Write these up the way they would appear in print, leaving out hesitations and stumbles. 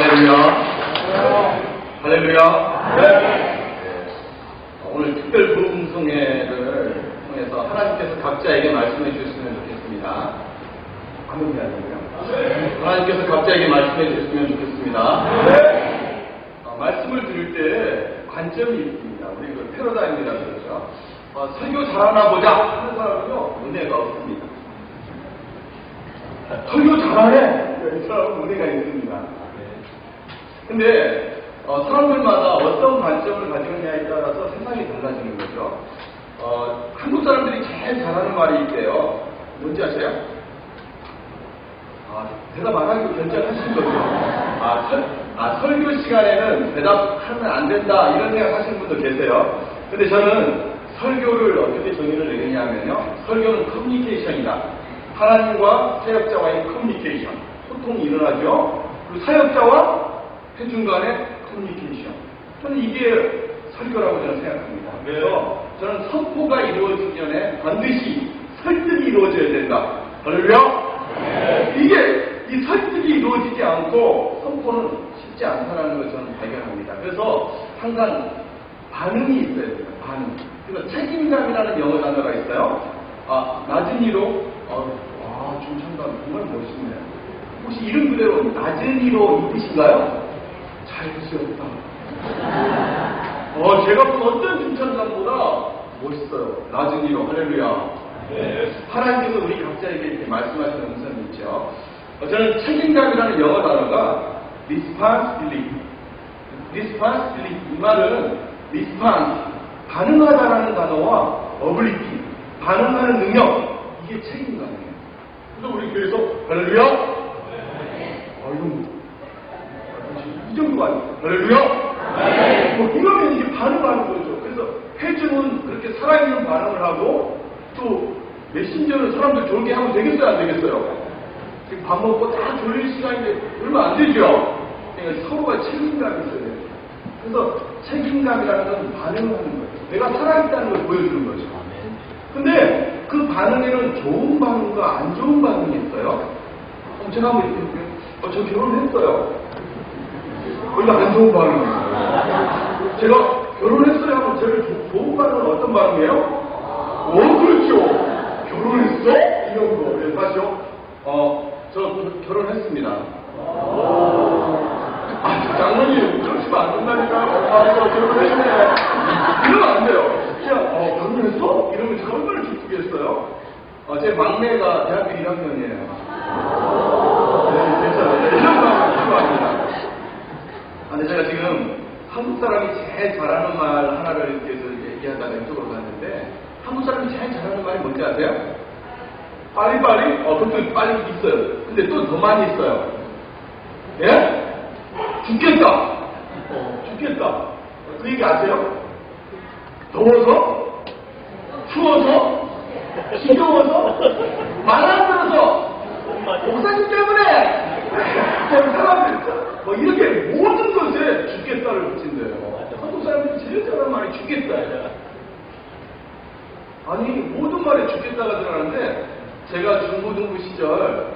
할렐루야. 할렐루야. 네. 오늘 특별 부흥성회를 통해서 하나님께서 각자에게 말씀해 주셨으면 좋겠습니다. 아멘이 아니고요. 하나님께서 각자에게 말씀해 주셨으면 좋겠습니다. 말씀을 들을 때 관점이 있습니다. 우리 그 패러다임이라고 그러죠. 설교 잘하나 보자 하는 사람은요, 은혜가 없습니다. 설교 잘하네! 이 사람은 은혜가 있습니다. 근데 사람들마다 어떤 관점을 가지고 있냐에 따라서 세상이 달라지는 거죠. 한국 사람들이 제일 잘하는 말이 있대요. 뭔지 아세요? 대답 안 하기로 결정하신 거죠. 설교 시간에는 대답하면 안 된다 이런 생각 하시는 분도 계세요. 근데 저는 설교를 어떻게 정의를 내리냐면요, 설교는 커뮤니케이션이다. 하나님과 사역자와의 커뮤니케이션, 소통이 일어나죠. 그리고 사역자와 회중 간의 커뮤니케이션. 저는 이게 설교라고 저는 생각합니다. 그래서 저는 선포가 이루어지기 전에 반드시 설득이 이루어져야 된다. 할렐루야? 이게 이 설득이 이루어지지 않고 선포는 쉽지 않다는 걸 저는 발견합니다. 그래서 항상 반응이 있어야 돼요. 반응. 그래서 책임감이라는 영어 단어가 있어요. 낮은 이로 중천감 정말 멋있네요. 혹시 이름 그대로 낮은 이로 이 뜻인가요? 잘 쓰였다. 제가 본 어떤 중천감보다 멋있어요. 낮은 이로. 할렐루야. 하나님께서 우리 각자에게 이렇게 말씀하시는 음성이 있죠. 저는 책임감이라는 영어 단어가 responsibility. 이 말은 response, 반응하다라는 단어와 ability, 반응하는 능력, 이게 책임감이에요. 그래서 우리 교회에서 할렐루야? 이 정도가 아니에요. 할렐루야? 이러면 이게 반응하는 거죠. 그래서 회중은 그렇게 살아있는 반응을 하고, 또 메신저는 사람들 졸게 하면 되겠어요, 안 되겠어요? 지금 밥 먹고 다 졸릴 시간인데 그러면 안 되죠. 그러니까 서로가 책임감이 있어야 돼요. 그래서 책임감이라는 건 반응을 하는 거예요. 내가 살아있다는 걸 보여주는 거죠. 근데 그 반응에는 좋은 반응과 안 좋은 반응이 있어요. 제가 한번 이렇게 볼게요. 저 결혼했어요. 이거 안 좋은 반응이에요. 제가 결혼했어요 하면 제일 좋은 반응은 어떤 반응이에요? 그렇죠. 결혼했어? 이런 거. 네, 다시요. 저 결혼했습니다. 장모님, 그러시면 안 된다니까. 결혼했네. 이러면 안 돼요. 그냥, 결혼했어? 이러면 제가 얼마나 기쁘겠어요? 제 막내가 대학교 1학년이에요. 네, 괜찮아요. 이런 마음이 필요합니다. 근데 제가 지금 한국 사람이 제일 잘하는 말 하나를 얘기하다가 이쪽으로 갔는데, 한국 사람이 제일 잘하는 말이 뭔지 아세요? 빨리빨리? 그것도 빨리 있어요. 근데 또 더 많이 있어요. 예? 죽겠다. 죽겠다. 그 얘기 아세요? 더워서? 추워서? 지겨워서? 말 안 들어서? 목사님 때문에? 사람들, 이렇게 모든 것에 죽겠다를 붙인대요. 한국 사람들이 제일 잘하는 말이 죽겠다예요. 아니, 모든 말에 죽겠다가 들어가는데, 제가 중고등부 시절,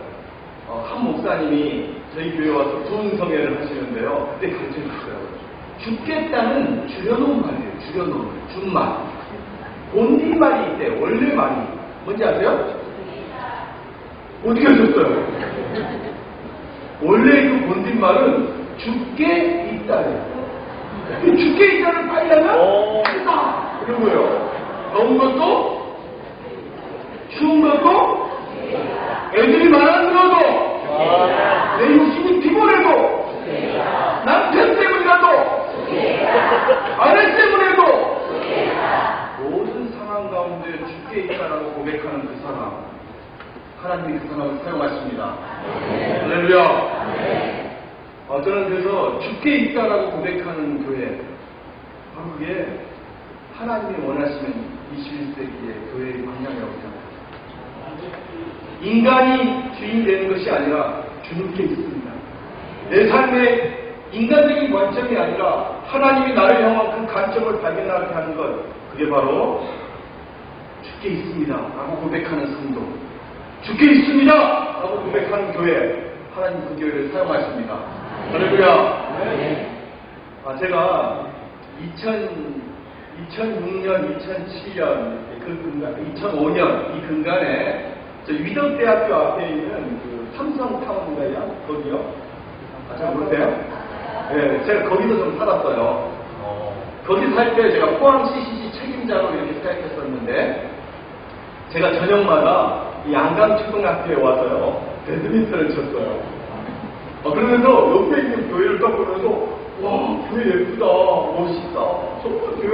한 목사님이 저희 교회에 와서 부흥성회를 하시는데요. 그때 가르쳐 주셨어요. 죽겠다는 줄여놓은 말이에요. 줄여놓은 말. 준말. 본디말이 있대요. 원래 말이. 뭔지 아세요? 어떻게 하셨어요? 원래 그 본디말은 죽게 있다예요. 죽게 있다를 빨리 하면 죽다. 그런 거예요. 더운 것도, 추운 것도, 애들이 말 안 들어도, 내 육신이 피곤해도, 남편 때문이라도, 아내 때문에도, 모든 상황 가운데 죽게 있다라고 고백하는 그 사람, 하나님이 그 사람을 사용하십니다. 할렐루야. 저는 그래서 죽게 있다라고 고백하는 교회, 바로 그게 하나님이 원하시는 21세기의 교회의 방향이라고 생각합니다. 인간이 주인이 되는 것이 아니라 주님께 있습니다. 내 삶의 인간적인 관점이 아니라 하나님이 나를 향한 그 관점을 발견하게 하는 것, 그게 바로 주께 있습니다 라고 고백하는 성도, 주께 있습니다 라고 고백하는 교회, 하나님 그 교회를 사용하십니다. 할렐루야. 제가 2006년, 2007년, 2005년 이 근간에 저 위덕대학교 앞에 있는 그 삼성타운인가요? 거기요? 잘 모르세요? 네, 제가 거기서 좀 살았어요. 거기 살 때 제가 포항 CCC 책임자로 이렇게 사역했었는데, 제가 저녁마다 이 양강초등학교에 와서요, 배드민턴을 쳤어요. 그러면서 옆에 있는 교회를 딱 보면서, 와, 교회 예쁘다, 멋있다. 저 교회,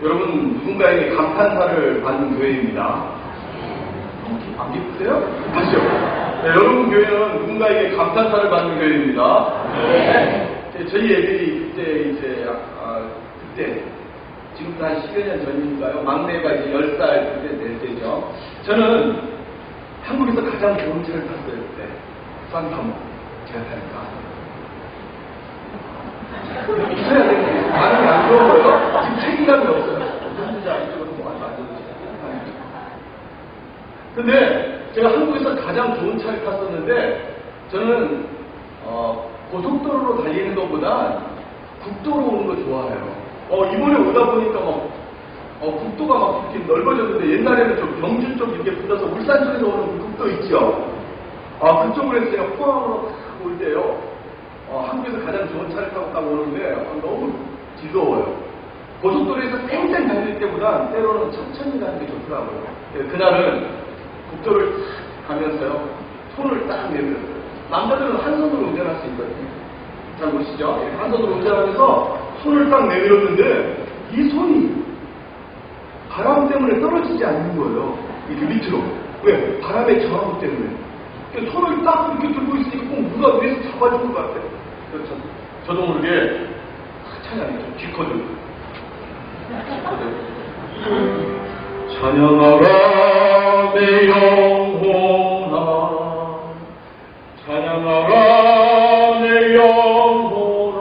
여러분, 누군가에게 감탄사를 받는 교회입니다. 안 기쁘세요? 다시요. 네, 여러분 교회는 누군가에게 감탄사를 받는 교회입니다. 네. 저희 애들이 그때, 지금부터 한 10여 년 전인가요? 막내가 이제 10살 그때 될 때죠. 저는 한국에서 가장 좋은 차를 탔어요, 그때. 쌍타모. 제가 타니까. 있어야 되는데, 반응이 안 좋아요. 지금 책임감이 없어요. 무슨지 알죠? 근데 제가 한국에서 가장 좋은 차를 탔었는데, 저는 고속도로로 달리는 것보다 국도로 오는 거 좋아해요. 이번에 오다 보니까 국도가 막 이렇게 넓어졌는데, 옛날에는 좀 경주 쪽 이렇게 붙어서 울산 쪽에서 오는 국도 있죠. 그쪽으로 해서 제가 포항으로 딱 올 때요, 한국에서 가장 좋은 차를 타고 딱 오는데, 너무 즐거워요. 고속도로에서 땡땡 달릴 때보다 때로는 천천히 가는 게 좋더라고요. 그날은 국도를 딱 가면서요, 손을 딱 내밀었어요. 남자들은 한 손으로 운전할 수 있거든요. 잘 보시죠? 한 손으로 운전하면서 손을 딱 내밀었는데, 이 손이 바람 때문에 떨어지지 않는 거예요. 이렇게 밑으로. 왜? 바람의 저항 때문에. 손을 딱 이렇게 들고 있으니까 꼭 누가 위에서 잡아줄 것 같아요. 그래서 저도 모르게 찬양이 좀 쥐거든. 찬양하라 내 영혼아, 찬양하라 내 영혼아.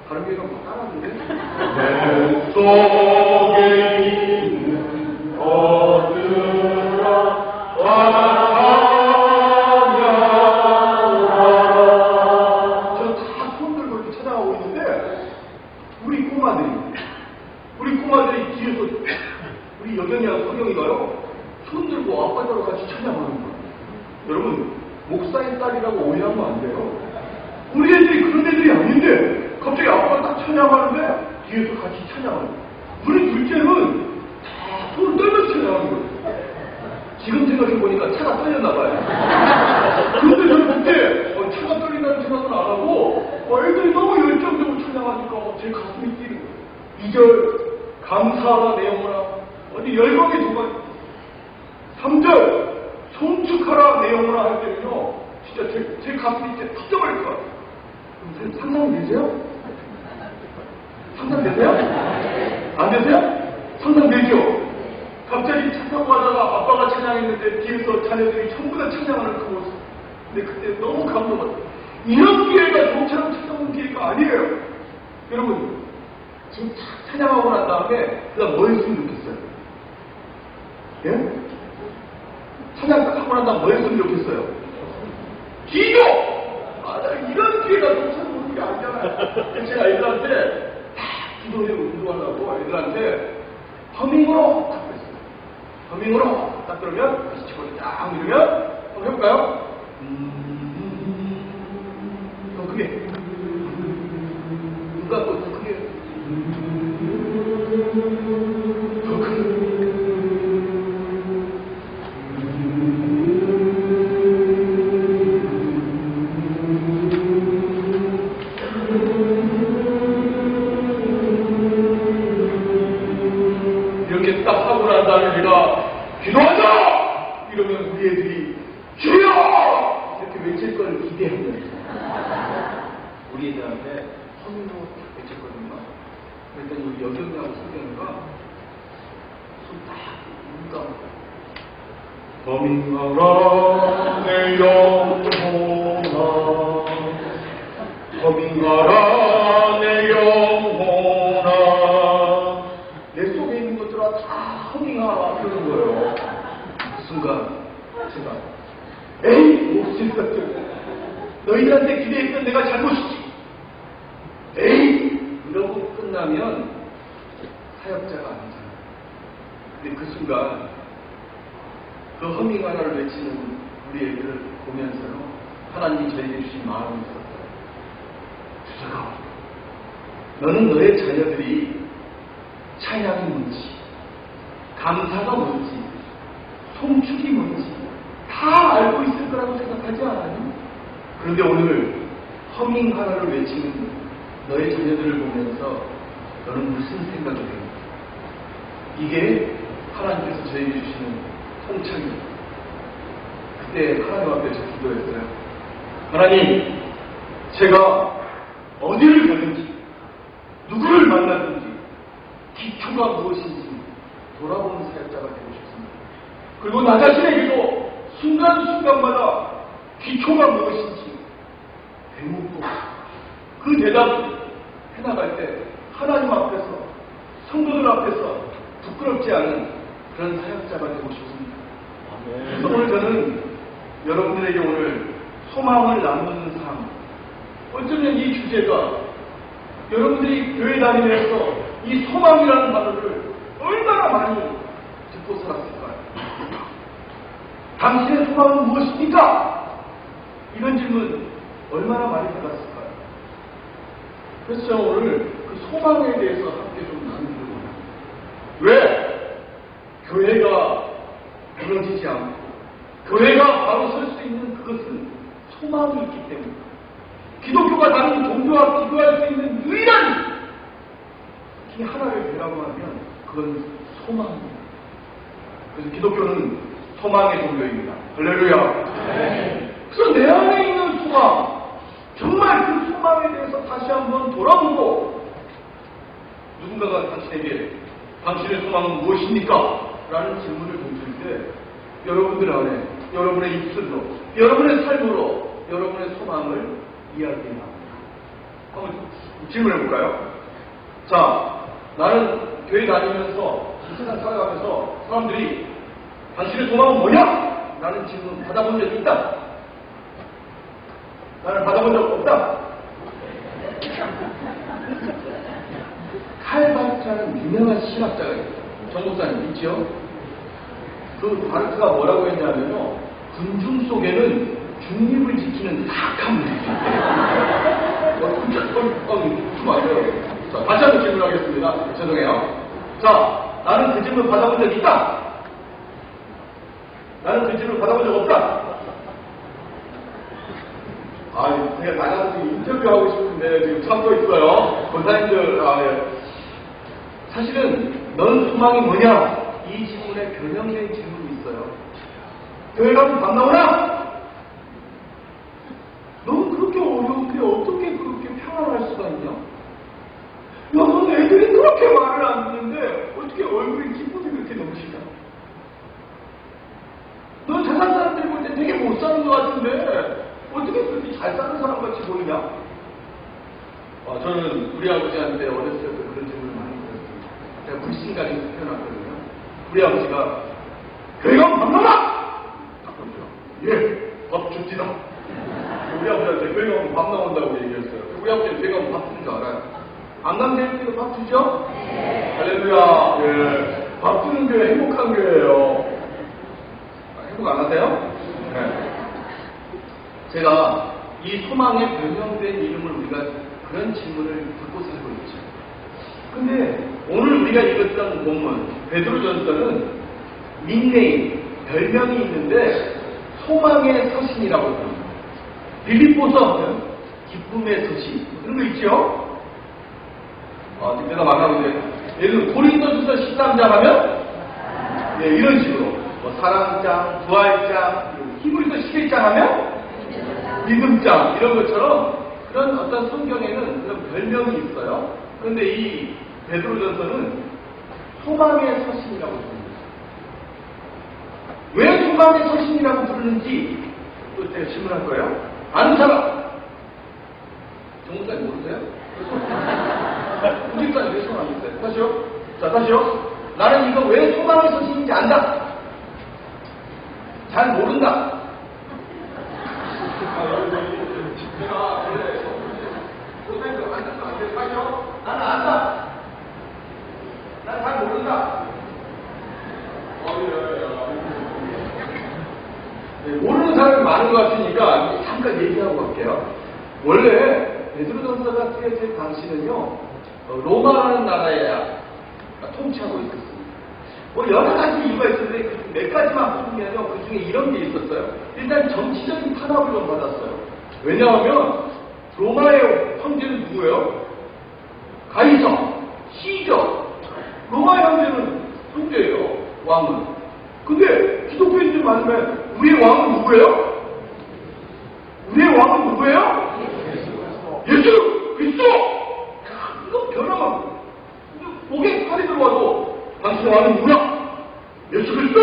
다른 교회가 뭐 따라하는데? 내 속에 있는 어들아 찬양하라. 저 다 손 들고 이렇게 찾아가고 있는데, 우리 꼬마들이 뒤에서, 우리 여경이하고 성경이가요, 손 들고 아빠들하고 같이 찬양하는 거예요. 여러분, 목사의 딸이라고 오해하면 안 돼요. 우리 애들이 그런 애들이 아닌데, 갑자기 아빠가 딱 찬양하는데, 뒤에서 같이 찬양하는 거예요. 우리 둘째는 다 손을 떨면서 찬양하는 거예요. 지금 생각해보니까 차가 떨렸나봐요. 근데 저는 그때, 차가 떨린다는 생각은 안 하고, 애들이 너무 열정적으로 찬양하니까 제 가슴이 뛰는 거예요. 2절, 감사하라 내 영혼아. 어디 열광의 두 번. 3절, 송축하라 내 영혼아 할 때는요, 진짜 제 가슴이 진짜 터져버릴 것 같아요. 그럼 상상이 되세요? 상상되세요? 안 되세요? 상상되죠? 갑자기 차 타고 가다가 아빠가 찬양했는데 뒤에서 자녀들이 전부 다 찬양하는 그 모습. 근데 그때 너무 감동받았어요. 이런 기회가 저처럼 찾아오는 기회가 아니에요. 여러분, 지금 찬양하고 난 다음에 그다음 뭐 했으면 좋겠어요? 예? 찬양 딱 하고 난 다음 뭐 했으면 좋겠어요? 기도! 나 이런 기회가 저처럼 오는 게 아니잖아요. 제가 애들한테 딱 기도하려고 애들한테 허밍으로 딱 그랬어요. 허밍으로 딱 그러면 다시 집어서 딱 누르면 한번 해볼까요? 더 크게. 누가 또 더 크게. 더 크게. 이렇게 딱 하고 난 다음에 내가 기도하자! 이러면 우리 애들이 주여! 이렇게 외칠 걸 기대한 거예요. 우리 애들한테 허밍으로 딱 외쳤거든요. 그랬더니 우리 여경이하고 성경이가 손 딱 누가 허밍하라 내 영혼아, 허밍하라 내 영혼아. 내 속에 있는 것들아 다 허밍하라 그러는 거예요. 그 순간 제가 에이 목소리가 좀 너희들한테 기대했던 내가 잘못이지. 에이! 이러고 끝나면 사역자가 아니잖아. 근데 그 순간 그 허밍 하나를 외치는 우리 애들을 보면서요, 하나님이 저에게 주신 마음이 있었어요. 주석아, 너는 너의 자녀들이 찬양이 뭔지, 감사가 뭔지, 송축이 뭔지 다 알고 있을 거라고 생각하지 않아요? 그런데 오늘 허밍 하나를 외치는 너의 자녀들을 보면서 너는 무슨 생각이 듭니까? 이게 하나님께서 저에게 주시는 통찰입니다. 그때 하나님 앞에 저 기도했어요. 하나님, 제가 어디를 가든지 누구를 만나든지 기초가 무엇인지 돌아보는 사역자가 되고 싶습니다. 그리고 나 자신에게도 순간순간마다 기초가 무엇인지 되묻고 그 대답을 해나갈 때 하나님 앞에서, 성도들 앞에서 부끄럽지 않은 그런 사역자가 되고 싶습니다. 그래서 오늘 저는 여러분들에게 오늘 소망을 나누는 삶, 어쩌면 이 주제가 여러분들이 교회 다니면서 이 소망이라는 단어를 얼마나 많이 듣고 살았을까요? 당신의 소망은 무엇입니까? 이런 질문 얼마나 많이 받았을까요? 그래서 제가 오늘 그 소망에 대해서 함께 좀 나누려고 합니다. 왜? 교회가 무너지지 않고 교회가 바로 설 수 있는 그것은 소망이 있기 때문에, 기독교가 다른 종교와 비교할 수 있는 유일한 이 하나를 배라고 하면 그건 소망입니다. 그래서 기독교는 소망의 종교입니다. 할렐루야. 네. 그래서 내 안에 있는 소망, 정말 그 소망에 대해서 다시 한번 돌아보고, 누군가가 당신에게 당신의 소망은 무엇입니까? 라는 질문을 던질 때 여러분들 안에, 여러분의 입술로, 여러분의 삶으로 여러분의 소망을 이야기해 납니다. 한번 질문해 볼까요? 자, 나는 교회 다니면서 이 세상 살아가면서 사람들이 당신의 소망은 뭐냐? 라는 질문 받아본 적이 있다. 나는 받아본 적 없다. 칼 바르트라는 유명한 신학자가 있어요. 정 목사님 있죠? 그 바르트가 뭐라고 했냐면요, 군중 속에는 중립을 지키는 악한 무리가 좀 맞아요. 자, 다시 한번 질문하겠습니다. 죄송해요. 자, 나는 그 질문 받아본 적 있다. 나는 그 질문 받아본 적 없다. 제가 나가서 인터뷰하고 싶은데 지금 참고 있어요. 권사님들, 예. 사실은 넌 소망이 뭐냐? 이 질문에 변형된 질문이 있어요. 교회 가면 밥 나오나? 넌 그렇게 어려운데 어떻게 그렇게 평안할 수가 있냐? 야, 넌 애들이 그렇게 말을 안 듣는데 어떻게 얼굴이 기쁨이 그렇게 넘치냐? 넌 세상 사람들이 볼 때 되게 못 사는 것 같은데 어떻게 그렇게 잘 사는 사람 같이 보이냐? 저는 우리 아버지한테 어렸을 때 그런 질문을 많이 드렸습니다. 제가 불신간에서 태어났거든요. 우리 아버지가 교회 가면 밥 나와! 예, 밥 줍디다. 우리 아버지한테 교회 가면 밥 나온다고 얘기했어요. 우리 아버지는 교회 가면 밥 주는 줄 알아요. 안 가면 되는데 밥 주죠? 네. 할렐루야. 예. 밥 주는 교회 행복한 교회예요. 행복 안 하세요? 네. 제가 이 소망에 변형된 이름을 우리가 그런 질문을 듣고 살고 있죠. 근데 오늘 우리가 읽었던 본문 베드로전서는 닉네임, 별명이 있는데 소망의 서신이라고 합니다. 빌립보서는 기쁨의 서신, 그런 거 있죠? 내가 말하고 있는데, 예를 들어 고린도전서 13장 하면 이런 식으로 뭐 사랑장, 부활장, 히브리서 11장 하면 믿음장, 이런 것처럼 그런 어떤 성경에는 그런 별명이 있어요. 그런데 이 베드로전서는 소망의 서신이라고 부릅니다. 왜 소망의 서신이라고 부르는지 또 제가 질문할 거예요. 아는 사람? 정목사님 모르세요? 구직사님 왜 소망이 있어요? 다시요? 자, 다시요. 나는 이거 왜 소망의 서신인지 안다. 잘 모른다. 제가 원래 선생님들 앉아서 안 돼. 하죠? 나는 안다. 난 잘 모른다. 네, 모르는 사람이 많은 것 같으니까 잠깐 얘기하고 갈게요. 원래 베드로전서가 쓰여질 당시는요, 로마라는 나라에 통치하고 있었습니다. 뭐 여러 가지 이유가 있었는데 몇 가지만 뽑으면요, 그 중에 이런 게 있었어요. 일단 정치적인 탄압을 좀 받았어요. 왜냐하면 로마의 황제는 누구예요? 가이사, 시저. 로마의 황제는 황제예요, 왕은. 근데 기독교인들 많으면 우리의 왕은 누구예요? 우리의 왕은 누구예요? 예수 그리스도. 이거 변화만 목에 칼이 들어와도 당신의 왕은 누구야? 예수 그리스도.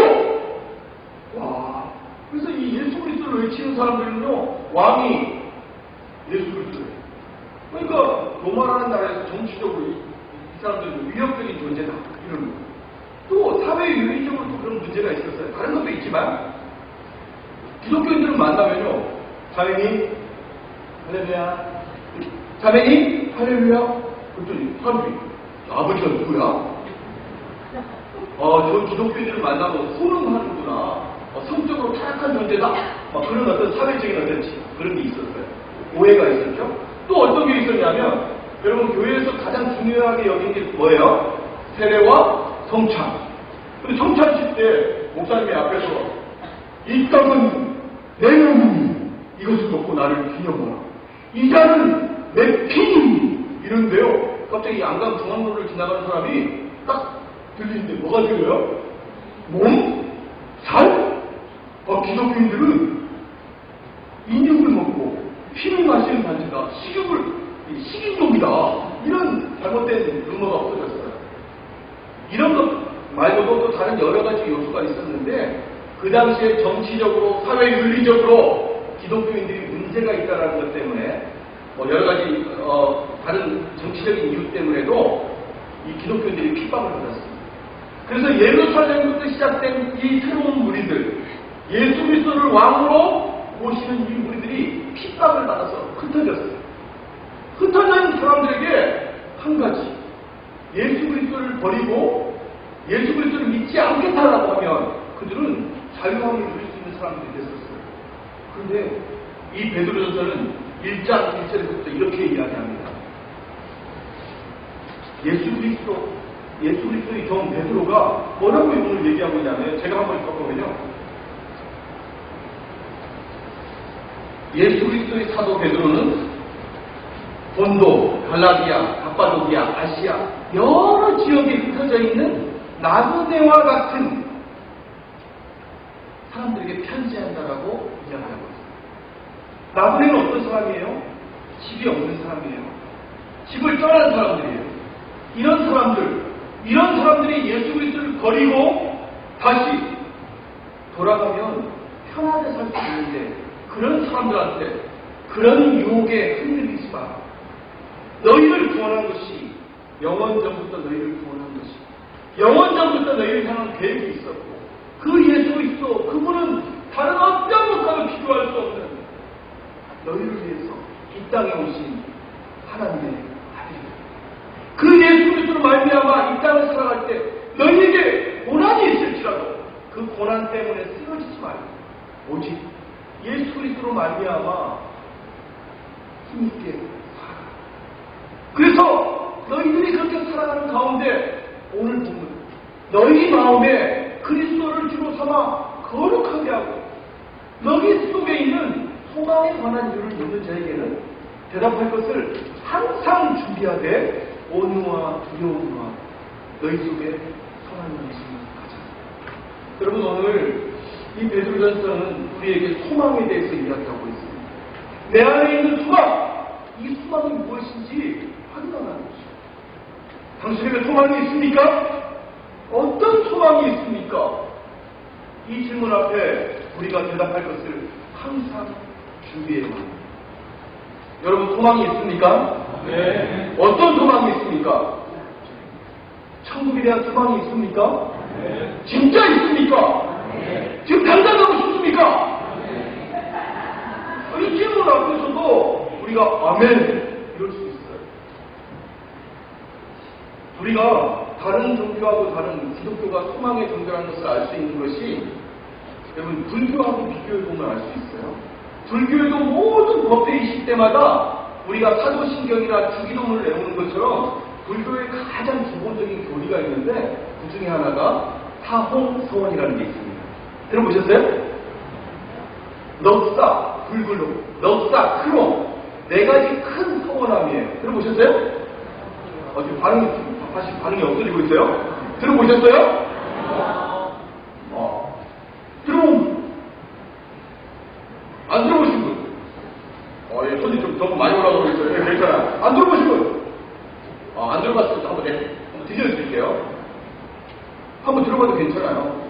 와, 그래서 이 예수 그리스도를 외치는 사람들은요, 왕이 예수 그리스도예요. 그러니까 로마라는 나라에서 정치적으로 이 사람들은 위협적인 존재다 이런 거예요. 또 사회 윤리적으로 또 그런 문제가 있었어요. 다른 것도 있지만 기독교인들을 만나면요, 자매님 할렐루야, 자매님 할렐루야. 그랬더니 사람들이 아버지가 누구야? 저 기독교인들을 만나면 호응하는구나. 성적으로 타락한 존재다. 그런 어떤 사회적인 어떤 그런 게 있었어요. 오해가 있었죠. 또 어떤 게 있었냐면, 여러분 교회에서 가장 중요하게 여긴 게 뭐예요? 세례와 성찬. 근데 성찬식 때 목사님이 앞에서 이 땅은 내 몸이니 이것을 먹고 나를 기념하라. 이 잔은 내 피니 이런데요. 갑자기 양강 중앙로를 지나가는 사람이 딱 들리는데 뭐가 들려요? 몸? 살? 기독교인들은 인육을 먹고 피를 마시는 단체다. 식인종이다. 이런 잘못된 루머가 퍼졌어요. 이런 것 말고도 또 다른 여러 가지 요소가 있었는데, 그 당시에 정치적으로, 사회 윤리적으로 기독교인들이 문제가 있다는 것 때문에, 여러 가지 다른 정치적인 이유 때문에도 이 기독교인들이 핍박을 받았습니다. 그래서 예루살렘부터 시작된 이 새로운 무리들, 예수 그리스도를 왕으로 모시는 이 무리들이 핍박을 받아서 흩어졌어요. 흩어져 있는 사람들에게 한 가지, 예수 그리스도를 버리고 예수 그리스도를 믿지 않겠다라고 하면 그들은 자유함을 누릴 수 있는 사람들이 됐었어요. 그런데 이 베드로전서는 1장 1절에서부터 이렇게 이야기합니다. 예수 그리스도의 종 베드로가 뭐라고 오늘 얘기하고 있냐면, 제가 한번 읽어보면요, 예수 그리스도의 사도 베드로는 본도, 갈라디아, 갑바도기아, 아시아 여러 지역에 흩어져 있는 나그네와 같은 사람들에게 편지한다라고 이야기하고 있습니다. 나그네는 어떤 사람이에요? 집이 없는 사람이에요. 집을 떠난 사람들이에요. 이런 사람들이 예수 그리스도를 버리고 다시 돌아가면 편하게 살 수 있는데, 그런 사람들한테 그런 유혹에 흔들리지 마. 너희를 구원한 것이 영원전부터 너희를 구원한 것이 영원전부터 너희를 향한 계획이 있었고, 그 예수 그리스도, 그분은 다른 어떤 것과도 비교할 수 없는 너희를 위해서 이 땅에 오신 하나님의 아들입니다. 그 예수 그리스도로 말미암아 이 땅을 살아갈 때 너희에게 고난이 있을지라도 그 고난 때문에 쓰러지지 말고 오직 예수 그리스도로 말미암아 힘있게 살아. 그래서 너희들이 그렇게 살아가는 가운데 오늘 보면 너희 마음에 그리스도를 주로 삼아 거룩하게 하고, 너희 속에 있는 소망에 관한 이유를 묻는 자에게는 대답할 것을 항상 준비하되 온유와 두려움과 너희 속에 선한 영심을 가져. 여러분, 오늘 이 베드로전서는 우리에게 소망에 대해서 이야기하고 있습니다. 내 안에 있는 소망, 이 소망이 무엇인지 확인하는 것이죠. 당신에게 소망이 있습니까? 어떤 소망이 있습니까? 이 질문 앞에 우리가 대답할 것을 항상 준비해야 합니다. 여러분, 소망이 있습니까? 네. 어떤 소망이 있습니까? 천국에 대한 소망이 있습니까? 네. 진짜 있습니까? 네. 지금 당장 하고 싶습니까? 이 질문 앞에서도 아멘! 이럴 수 있어요. 우리가 다른 종교하고 다른 기독교가 소망의 종교라는 것을 알 수 있는 것이 여러분 불교하고 비교해보면 알 수 있어요. 불교에도 모든 법회의식 때마다 우리가 사도신경이나 주기도문을 외우는 것처럼 불교의 가장 기본적인 교리가 있는데 그 중에 하나가 사홍서원이라는 게 있습니다. 들어보셨어요? 넉사, 불글로, 넉사, 크롬 네 가지 큰 서원함이에요. 들어보셨어요? 어떻게 반응이 없어지고 있어요? 들어보셨어요? 안 들어보신 분? 예, 손이 좀 너무 많이 올라가고 있어요. 예, 괜찮아. 안 들어보신 분? 안 들어봤으니까 한번 들려드릴게요. 한번 들어봐도 괜찮아요.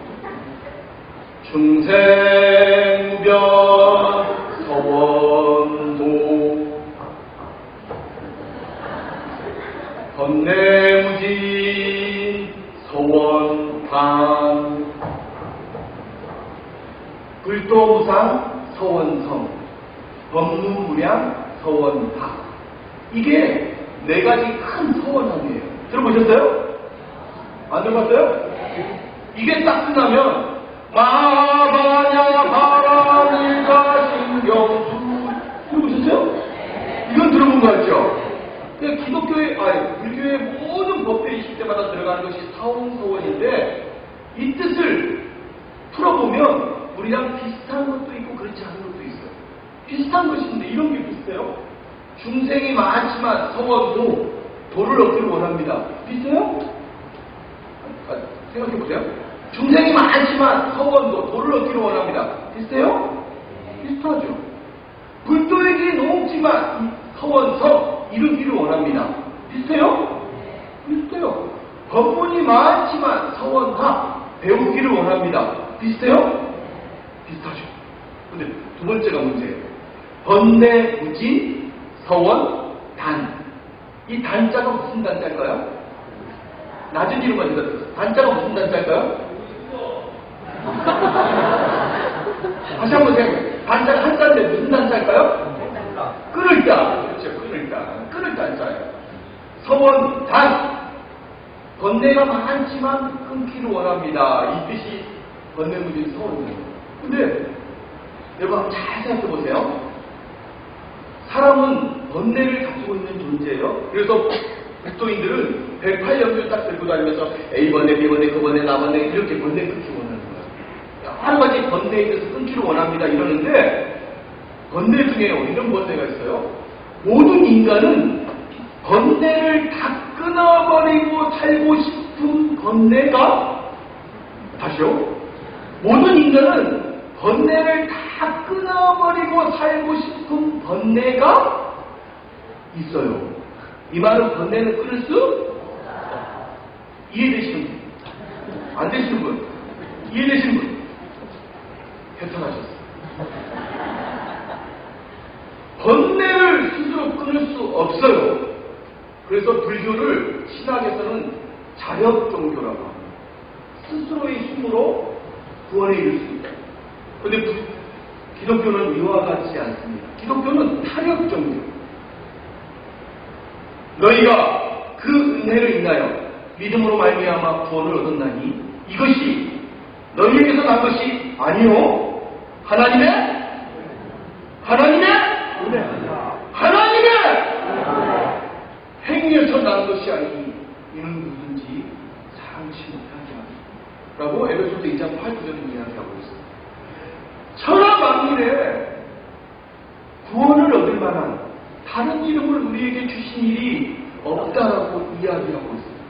중생무변 서원도 번뇌무지 서원단 불도무상 서원성 법문무량 서원파 이게 네 가지 큰 서원함이에요. 들어보셨어요? 안 들어봤어요? 이게 딱 끝나면 마바냐 바라밀가 신경수 들어보셨어요? 이건 들어본 거 같죠? 그냥 불교의 모든 법회에 있을 때마다 들어가는 것이 사홍서원인데 이 뜻을 풀어보면 우리랑 비슷한 것도 있고 그렇지 않은 것도 있어요. 비슷한 것인데 이런 게 비슷해요. 중생이 많지만 서원도 도를 얻기를 원합니다. 비슷해요? 생각해보세요. 중생이 많지만 서원도 도를 얻기를 원합니다. 비슷해요? 비슷하죠. 불도에게 높지만 서원성 이루기를 원합니다. 비슷해요? 비슷해요. 법문이 많지만 서원하 배우기를 원합니다. 비슷해요? 비슷하죠. 근데 두 번째가 문제예요. 번뇌 무진 서원 단. 이 단자가 무슨 단자일까요? 낮은 이름만 들었어요. 단자가 무슨 단자일까요? 다시 한번 생각해요. 단자가 한자인데 무슨 단자일까요? 끊을 자. 그렇죠. 끊을 자. 끊을 단자예요. 서원 단. 번뇌가 많지만 끊기를 원합니다. 이 뜻이 번뇌 무진 서원이에요. 근데 여러분 잘 생각해 보세요. 사람은 번뇌를 가지고 있는 존재예요. 그래서 불도인들은 108연필 딱 들고 다니면서 A 번뇌, B 번뇌, 그 번뇌, 나 번뇌 이렇게 번뇌 끊기 원하는 거예요. 여러 가지 번뇌에 대해서 끊기를 원합니다. 이러는데 번뇌 중에 이런 번뇌가 있어요. 모든 인간은 번뇌를 다 끊어버리고 살고 싶은 번뇌가 다시요. 모든 인간은 번뇌를 다 끊어버리고 살고 싶은 번뇌가 있어요. 이 말은 번뇌는 끊을 수 이해되시는 분? 안 되시는 분? 이해되시는 분? 해탈하셨어요. 번뇌를 스스로 끊을 수 없어요. 그래서 불교를 신학에서는 자력 종교라고 합니다. 스스로의 힘으로 구원에 이를 수 있다. 그런데 기독교는 이와 같지 않습니다. 기독교는 타력 종교. 너희가 그 은혜를 인하여 믿음으로 말미암아 구원을 얻었나니 이것이 너희에게서 난 것이 아니요 하나님의 행위에서 난 것이 아니니 이는 누구든지 사랑치 못하게 하라 라고 에베소서 2장 8절을 이야기하고 있습니다. 천하 만민에 구원을 얻을 만한 다른 이름을 우리에게 주신 일이 없다라고 이야기하고 있습니다.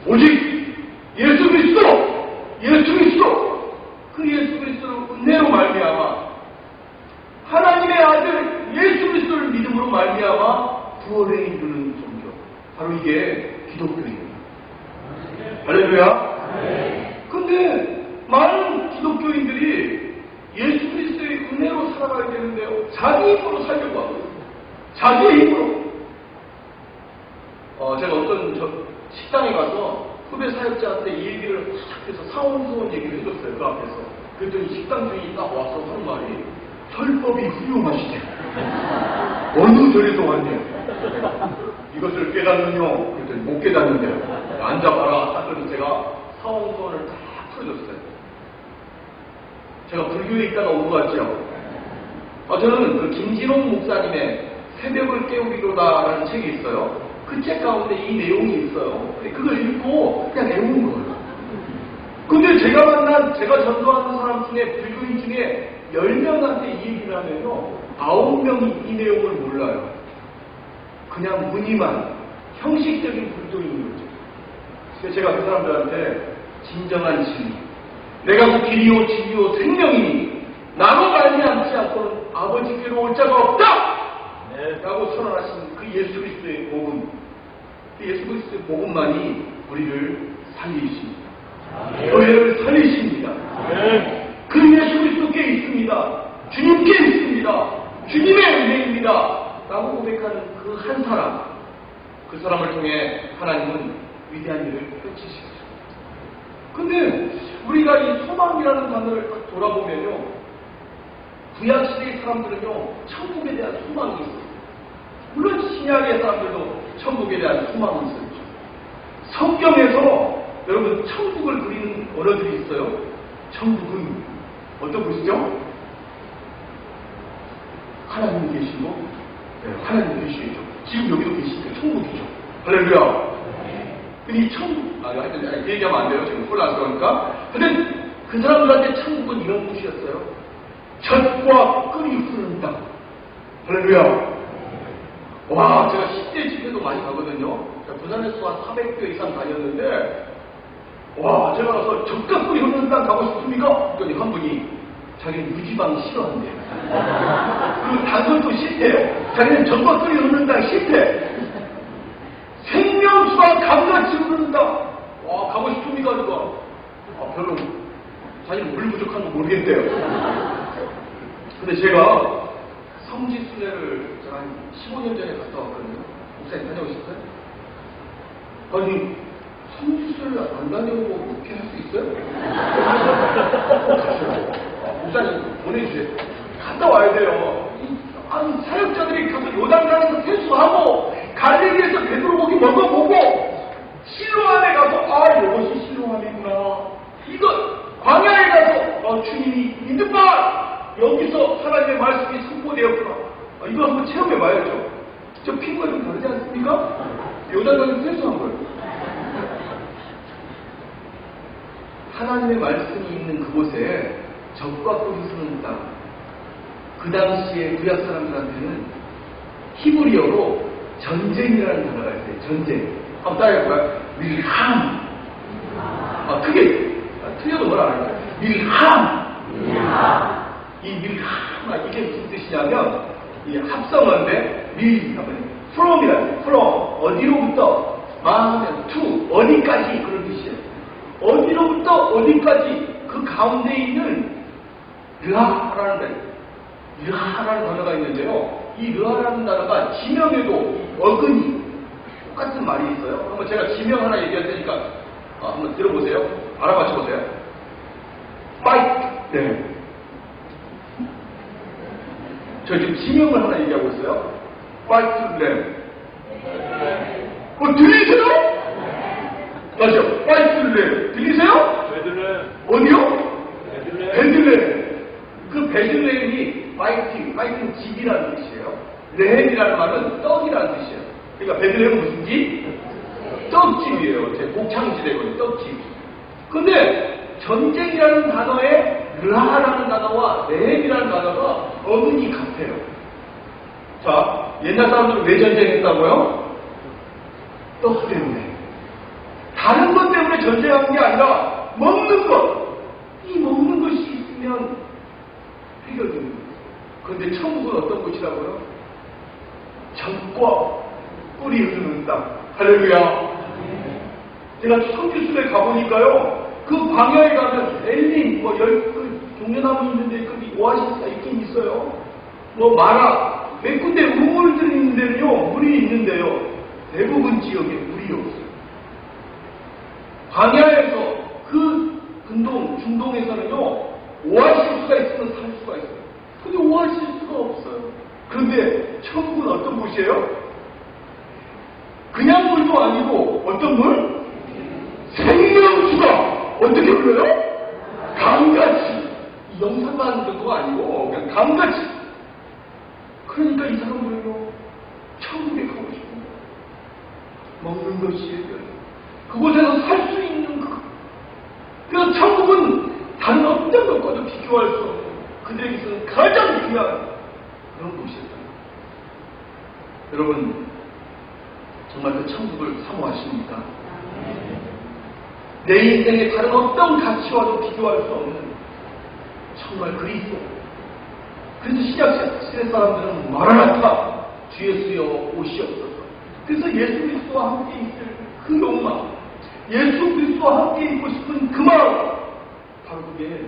오직 예수 그리스도 그 예수 그리스도를 은혜로 말미암아 하나님의 아들 예수 그리스도를 믿음으로 말미암아 구원에 이르는 종교 바로 이게 기독교입니다. 할렐루야. 근데 많은 기독교인들이 예수 그리스도의 은혜로 살아가야 되는데요. 자기 힘으로 살려고 하고 있습니다. 자기의 힘으로. 제가 어떤 식당에 가서 후배 사역자한테 이 얘기를 막 해서 사원소원 얘기를 해줬어요. 그 앞에서. 그랬더니 식당 주인이 딱 와서 하는 말이 설법이 훌륭하시대. 어느 절에서 왔냐? 이것을 깨닫느뇨? 그랬더니 못 깨닫는데요. 앉아봐라. 그래서 제가 사원소원을 다 풀어줬어요. 제가 불교에 있다가 온 것 같죠? 저는 그 김진홍 목사님의 새벽을 깨우리로다라는 책이 있어요. 그 책 가운데 이 내용이 있어요. 그걸 읽고 그냥 외운 거예요. 근데 제가 전도하는 사람 중에 불교인 중에 10명한테 이 얘기를 하면요 9명이 이 내용을 몰라요. 그냥 무늬만 형식적인 불교인 거죠. 그래서 제가 그 사람들한테 진정한 진리, 내가 그 길이요 진리요 생명이니 나로 말미암지 않고는 아버지께로 올 자가 없다! 라고 선언하신 그 예수 그리스도의 복음, 그 예수 그리스도의 복음만이 우리를 살리십니다. 교회를 살리십니다. 그 예수 그리스도께 있습니다. 주님께 있습니다. 주님의 은혜입니다. 라고 고백하는 그 한 사람, 그 사람을 통해 하나님은 위대한 일을 펼치시죠. 근데 우리가 이 소망이라는 단어를 딱 돌아보면요, 구약시대의 사람들은요 천국에 대한 소망이 있어요. 물론 신약의 사람들도 천국에 대한 소망이 있었죠. 성경에서 여러분 천국을 그리는 언어들이 있어요. 천국은 어떤 곳이죠? 하나님이 계시고, 하나님이 계시겠죠. 지금 여기도 계시니까 천국이죠. 할렐루야. 근데 이 천국, 하여튼 얘기하면 안 돼요. 지금 혼란스러우니까. 근데 그 사람들한테 천국은 이런 곳이었어요. 젖과 꿀이 흐르는 땅. 할렐루야. 와, 제가 10대 집회도 많이 가거든요. 부산에서 한 400개 이상 다녔는데, 와, 제가 가서 젖과 꿀이 흐르는 땅 가고 싶습니까? 그랬더니 한 분이 자기는 유지방 싫어한대요. 그리고 단설도 싫대요. 자기는 젖과 꿀이 흐르는 땅 싫대. 생명수가 감같이 흐르는 땅. 와, 가고 싶습니까? 누가? 별로 자기는 물 부족한 거 모르겠대요. 근데 제가 성지순례를 제가 한 15년 전에 갔다 왔거든요. 목사님 다녀오셨어요? 아니, 성지순례를 안 다녀오고 그렇게 할 수 있어요? 목사님 보내주세요. 갔다 와야 돼요. 아니, 사역자들이 가서 요단강에서 세수하고 갈릴리에서 베드로고기 먹어보고 실로암에 가서 이것이 실로암이구나. 이거 광야에 가서 주님이 믿는 바 여기서 하나님의 말씀이 선포되었구나. 이거 한번 체험해봐야죠. 저 피부가 좀 다르지 않습니까? 요단강에서 세수한 거예요. 하나님의 말씀이 있는 그곳에 적과 꿀이 흐르는 땅. 그 당시에 구약 사람들한테는 히브리어로 전쟁이라는 단어가 있어요. 전쟁. 한번 따라해볼까요? 밀함. 크게 틀려도 뭘 안 할까요? 밀함. 이 밀함, 이게 무슨 뜻이냐면 이 합성어인데 from이라는 from 어디로부터 하면 to 어디까지 그런 뜻이에요. 어디로부터 어디까지 그 가운데 있는 르하라는 단어가 있는데요. 이 르하라는 단어가 지명에도 어근이 똑같은 말이 있어요. 한번 제가 지명 하나 얘기할 테니까 한번 들어보세요. 알아맞혀보세요. 파이트. 네. 저 지금 지명을 하나 얘기하고 있어요. 파이트 램. 들리세요? 다시요. 파이트 램. 들리세요? 베들레헴. 어디요? 베들레헴. 그 베들레헴이 파이팅 집이라는 뜻이에요. 레헴이라는 말은 떡이라는 뜻이에요. 그러니까 베들레헴은 무슨 집? 떡집이에요. 제 곡창지대거든요. 떡집. 근데 전쟁이라는 단어에 르하라는 단어와 레헴이라는 단어가 어근이 같아요. 자, 옛날 사람들은 왜 전쟁했다고요? 떡 때문에. 다른 것 때문에 전쟁한 게 아니라 먹는 것. 이 먹는 것이 있으면 해결되는 거예요. 그런데 천국은 어떤 곳이라고요? 젖과 꿀이 흐르는 땅. 할렐루야. 제가 성지순례 가보니까요, 그 광야에 가면 엘린, 종려나무 있는데 거기 오아시스가 있긴 있어요. 마라, 몇 군데 우물들이 있는 데는요, 물이 있는데요, 대부분 지역에 물이 없어요. 광야에서 그 중동에서는요, 오아시스가 있으면 살 수가 있어요. 근데 오아시스가 없어요. 그런데 천국은 어떤 곳이에요? 그냥 물도 아니고 어떤 물? 생명수가 어떻게 흘러요? 강같이. 영상만 정도가 아니고 그냥 강같이. 그러니까 이 사람들은요, 천국에 가고 싶은 거예요. 먹는 것이 해결. 그곳에서 살 수 있는 그. 그래서 천국은 다른 어떤 것과도 비교할 수 없는 그들에게 있어서 가장 귀한 그런 곳이었어요. 여러분, 정말 그 천국을 사모하십니까? 내 인생에 다른 어떤 가치와도 비교할 수 없는 정말 그리스도. 그래서 시작시대 사람들은 마라나타, 주 예수여 오시옵소서. 그래서 예수 그리스도와 함께 있을 그 욕망, 예수 그리스도와 함께 있고 싶은 그 마음, 바로 그게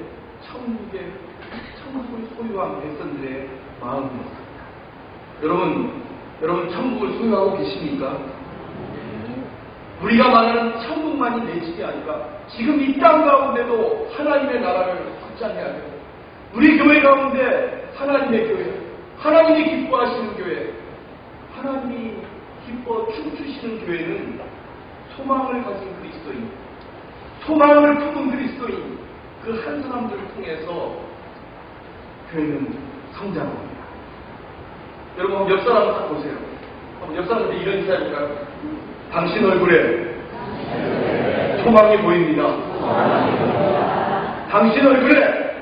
천국을 소유한 백성들의 마음이었습니다. 여러분 천국을 소유하고 계십니까? 우리가 말하는 천국만이 내 집이 아니라 지금 이 땅 가운데도 하나님의 나라를 확장해야 돼요. 우리 교회 가운데 하나님의 교회, 하나님이 기뻐하시는 교회, 하나님이 기뻐 춤추시는 교회는 소망을 가진 그리스도인, 소망을 품은 그리스도인 그 한 사람들을 통해서 교회는 성장합니다. 여러분 옆 사람 딱 보세요. 옆 사람한테 이런 인사 해볼까요? 당신 얼굴에 소망이 보입니다. 당신 얼굴에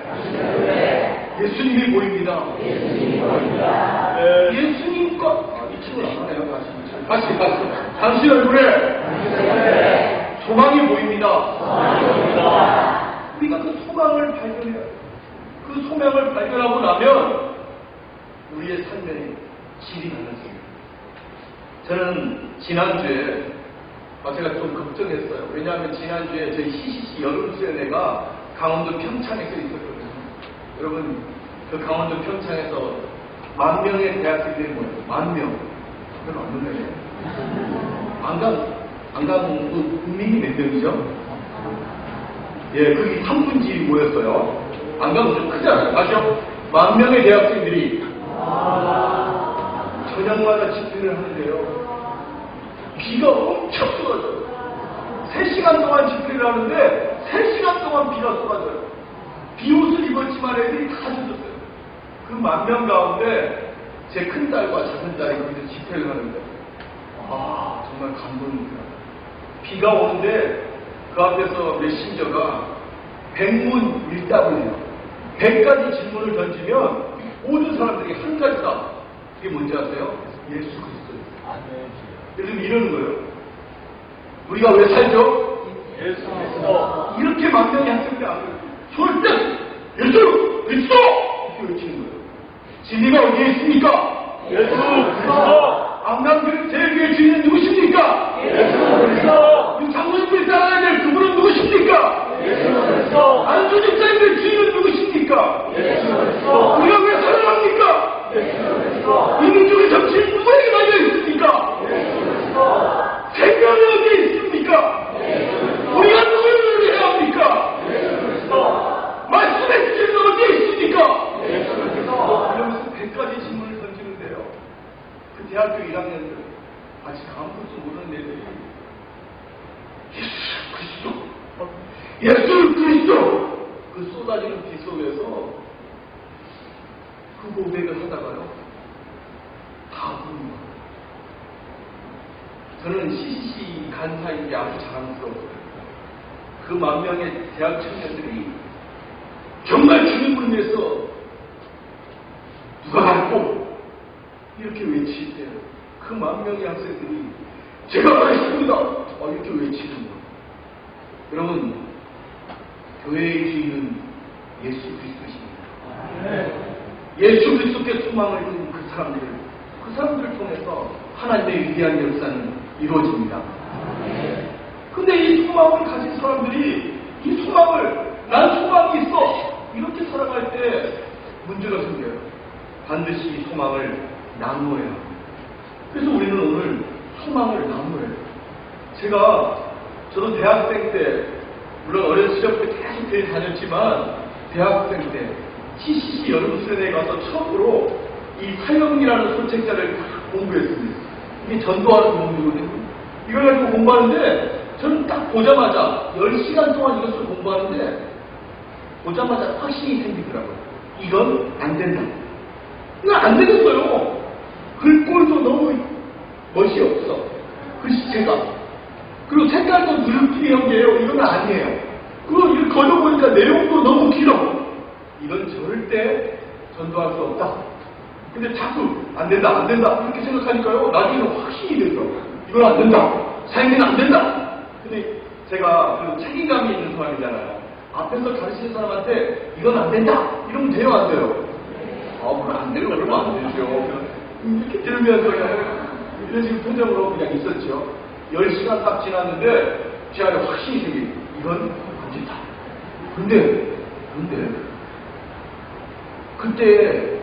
예수님이 보입니다. 예수님과 이 친구는 안 하네요. 다시 당신 얼굴에 소망이 보입니다. 우리가 그 소망을 발견해야 돼요. 그 소망을 발견하고 나면 우리의 삶에 질이 달라집니다. 저는 지난주에 제가 좀 걱정했어요. 왜냐하면 지난주에 저희 CCC 여름수련회가 강원도 평창에서 있었거든요. 여러분 그 강원도 평창에서 10,000명의 대학생들이 모여요. 10,000명. 그건 안 놀래요. 안강 국민이 몇 명이죠? 예, 거기 3분지 모였어요. 안강은 좀 크잖아요. 맞죠? 10,000명의 대학생들이 저녁마다 집회를 하는데요. 비가 엄청 쏟아져요. 3시간 동안 집회를 하는데 3시간 동안 비가 쏟아져요. 비옷을 입었지만 애들이 다 젖었어요. 그 10,000명 가운데 제 큰딸과 작은딸이 거기서 집회를 하는데 정말 감동입니다. 비가 오는데 그 앞에서 메신저가 100문 1답을 해요. 100가지 질문을 던지면 모든 사람들이 한 가지다. 그게 뭔지 아세요? 예수 그리스도예요. 요즘 이러는 거예요. 우리가 왜 살죠? 예수 그리스도. 이렇게 10,000명이 학생들이 안 그래요. 손을 떼! 예수 그리스도! 이렇게 외치는 거예요. 진리가 어디에 있습니까? 예수 그리스도. 안강 제일교회 주인은 누구십니까? 예수 그리스도. 장로님들 따라야 될 그분은 누구십니까? 예수 그리스도. 안수집사님들 주인은 누구십니까? 예수 그리스도. 우리가 왜 살아납니까? 예수 그리스도. 이 민족의 정치는 누구에게 달려 있습니까? 예수 그리스도. 생명이 어디에 있습니까? 우리가 누구를 위해야 합니까? 예수 그리스도. 말씀의 주제는 어디에 있습니까? 예수 그리스도. 이러면서 100가지 질문을 던지는데요. 그 대학교 1학년들 아직 아무것도 모르는 애들이 예수 그리스도 그 쏟아지는 비 속에서 그 고백을 하다가요 다 부른 거예요. 저는 CCC 간사인 게 아주 자랑스러워요. 그 10,000명의 대학 청년들이 정말 주님을 위해서 누가 받고 이렇게 외칠 때 그 10,000명의 학생들이 제가 말했습니다. 이렇게 외치는 거예요. 여러분, 교회의 주인은 예수 그리스도십니다. 예수 그리스도께 소망을 둔 그 사람들을 통해서 하나님의 위대한 역사는 이루어집니다. 근데 이 소망을 가진 사람들이 난 소망이 있어 이렇게 살아갈 때 문제가 생겨요. 반드시 소망을 나누어야 합니다. 그래서 우리는 오늘 소망을 나누어야 해요. 저도 대학생 때 물론 어린 시절부터 계속 교회 다녔지만 대학생 때 CCC 혹시 여름 수련회에 가서 처음으로 이 화영이라는 소책자를 공부했습니다. 이게 전도하는 공부거든요. 이걸 가지고 공부하는데 저는 딱 보자마자 10시간 동안 이것을 공부하는데 보자마자 확신이 생기더라고요. 이건 안 된다. 이건 안 되겠어요. 글꼴도 너무 멋이 없어. 글씨체가. 그리고 색깔도 누르끼리 형제예요. 이건 아니에요. 그리고 이걸 걸어보니까 내용도 너무 길어. 이건 절대 전도할 수 없다. 근데 자꾸 안 된다, 안 된다 이렇게 생각하니까요. 나중에는 확신이 되죠. 이건 안 된다. 사역은 안 된다. 근데 제가 그 책임감이 있는 사람이잖아요. 앞에서 가르치는 사람한테 이건 안 된다. 이러면 돼요, 안 돼요? 그럼 안 돼요. 그러면 안 되죠. 이렇게 들으면서 이런 식으로 표정으로 그냥 있었죠. 10시간 딱 지났는데 제 안에 확신이 생기. 이건 안 된다. 근데 그때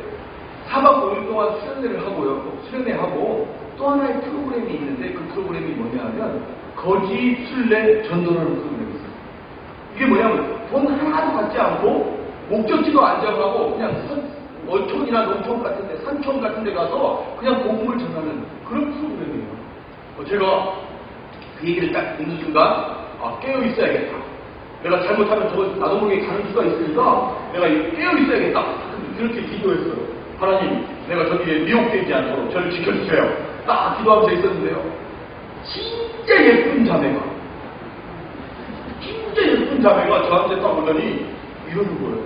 4박 5일 동안 수련회를 하고요. 수련회하고 또 하나의 프로그램이 있는데 그 프로그램이 뭐냐 하면 거지 순례 전도라는 프로그램이 있어요. 이게 뭐냐면 돈 하나도 받지 않고 목적지도 안 정하고 그냥 어촌이나 농촌 같은 데, 산촌 같은 데 가서 그냥 복음을 전하는 그런 프로그램이에요. 제가 그 얘기를 딱 듣는 순간 깨어 있어야겠다. 내가 잘못하면 저거 나도 모르게 가는 수가 있으니까 내가 깨어 있어야겠다. 그렇게 기도했어요. 하나님, 내가 저기에 미혹되지 않도록 저를 지켜주세요. 딱 기도하면서 있었는데요. 진짜 예쁜 자매가 저한테 딱 오더니 이러는 거예요.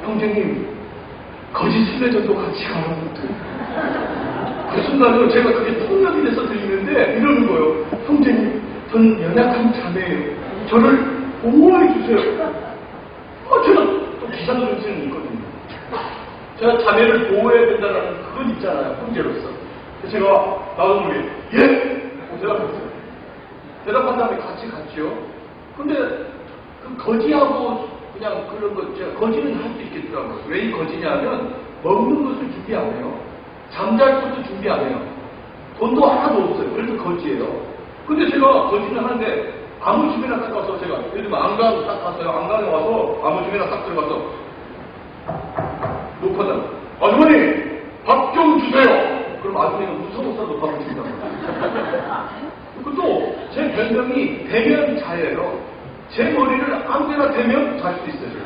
형제님, 거짓 순례전도 같이 가라고. 그 순간으로 제가 그게 통역이 돼서 들리는데 이러는 거예요. 형제님, 저는 연약한 자매예요. 저를 보호해 주세요. 제가 또 기사 정신은 있거든요. 제가 자매를 보호해야 된다는 그건 있잖아요. 형제로서. 그래서 제가 나도 모르게 예! 대답했어요. 대답한 다음에 같이 갔죠. 근데 그 거지하고 그냥 그런 거 제가 거지는 할 수 있겠더라고요. 왜 이 거지냐면 먹는 것을 준비 안 해요. 잠잘 것도 준비 안 해요. 돈도 하나도 없어요. 그래서 거지예요. 근데 제가 거지는 하는데 아무 집에나 딱 가서 제가 예를 들면 안강 딱 갔어요. 안강에 와서 아무 집에나 딱 들어가서 녹화다. 아주머니 밥 좀 주세요. 그럼 아주머니가 무서워서도 밥을 준다. 그것도 제 별명이 대면자예요. 제 머리를 아무데나 대면 잘 수 있어요.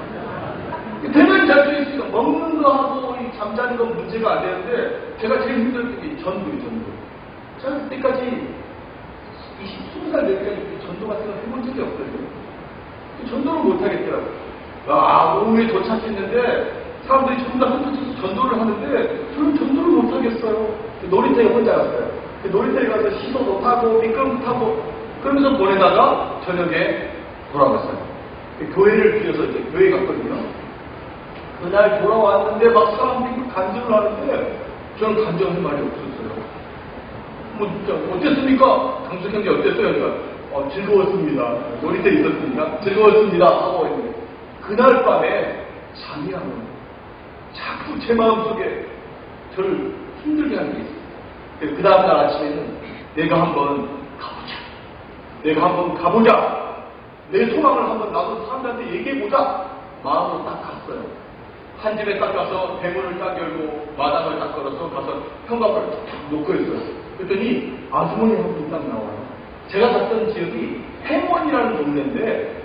대면 잘 수 있으니까 먹는 거하고 잠자는 건 문제가 안 되는데 제가 제일 힘들었던 게 전도예요. 저는 그때까지 20살 되기까지 전도 같은 걸 해본 적이 없거든요. 전도를 못 하겠더라고요. 오후에 도착했는데 사람들이 전부 다 흩어져서 전도를 하는데 저는 전도를 못 하겠어요. 놀이터에 혼자 갔어요. 놀이터에 가서 시소도 타고 미끄럼 타고 그러면서 보내다가 저녁에 돌아갔어요. 교회를 빌려서 이제 교회 갔거든요. 그날 돌아왔는데 막 사람들이 간증을 하는데 저는 간증할 말이 없었어요. 어땠습니까? 강수 형제 어땠어요? 그러니까 즐거웠습니다. 놀이터에 있었으니까 즐거웠습니다 하고 있는데 그날 밤에 잠이 안 와요. 자꾸 제 마음속에 저를 힘들게 하는 게 있어요. 그 다음날 아침에는 내가 한번 가보자. 내 소망을 한번 나도 사람들한테 얘기해보자. 마음으로 딱 갔어요. 한 집에 딱 가서 대문을 딱 열고 마당을 딱 걸어서 가서 현관을 딱 놓고 있어요. 그랬더니 아주머니 한 분이 딱 나와요. 제가 갔던 지역이 행원이라는 동네인데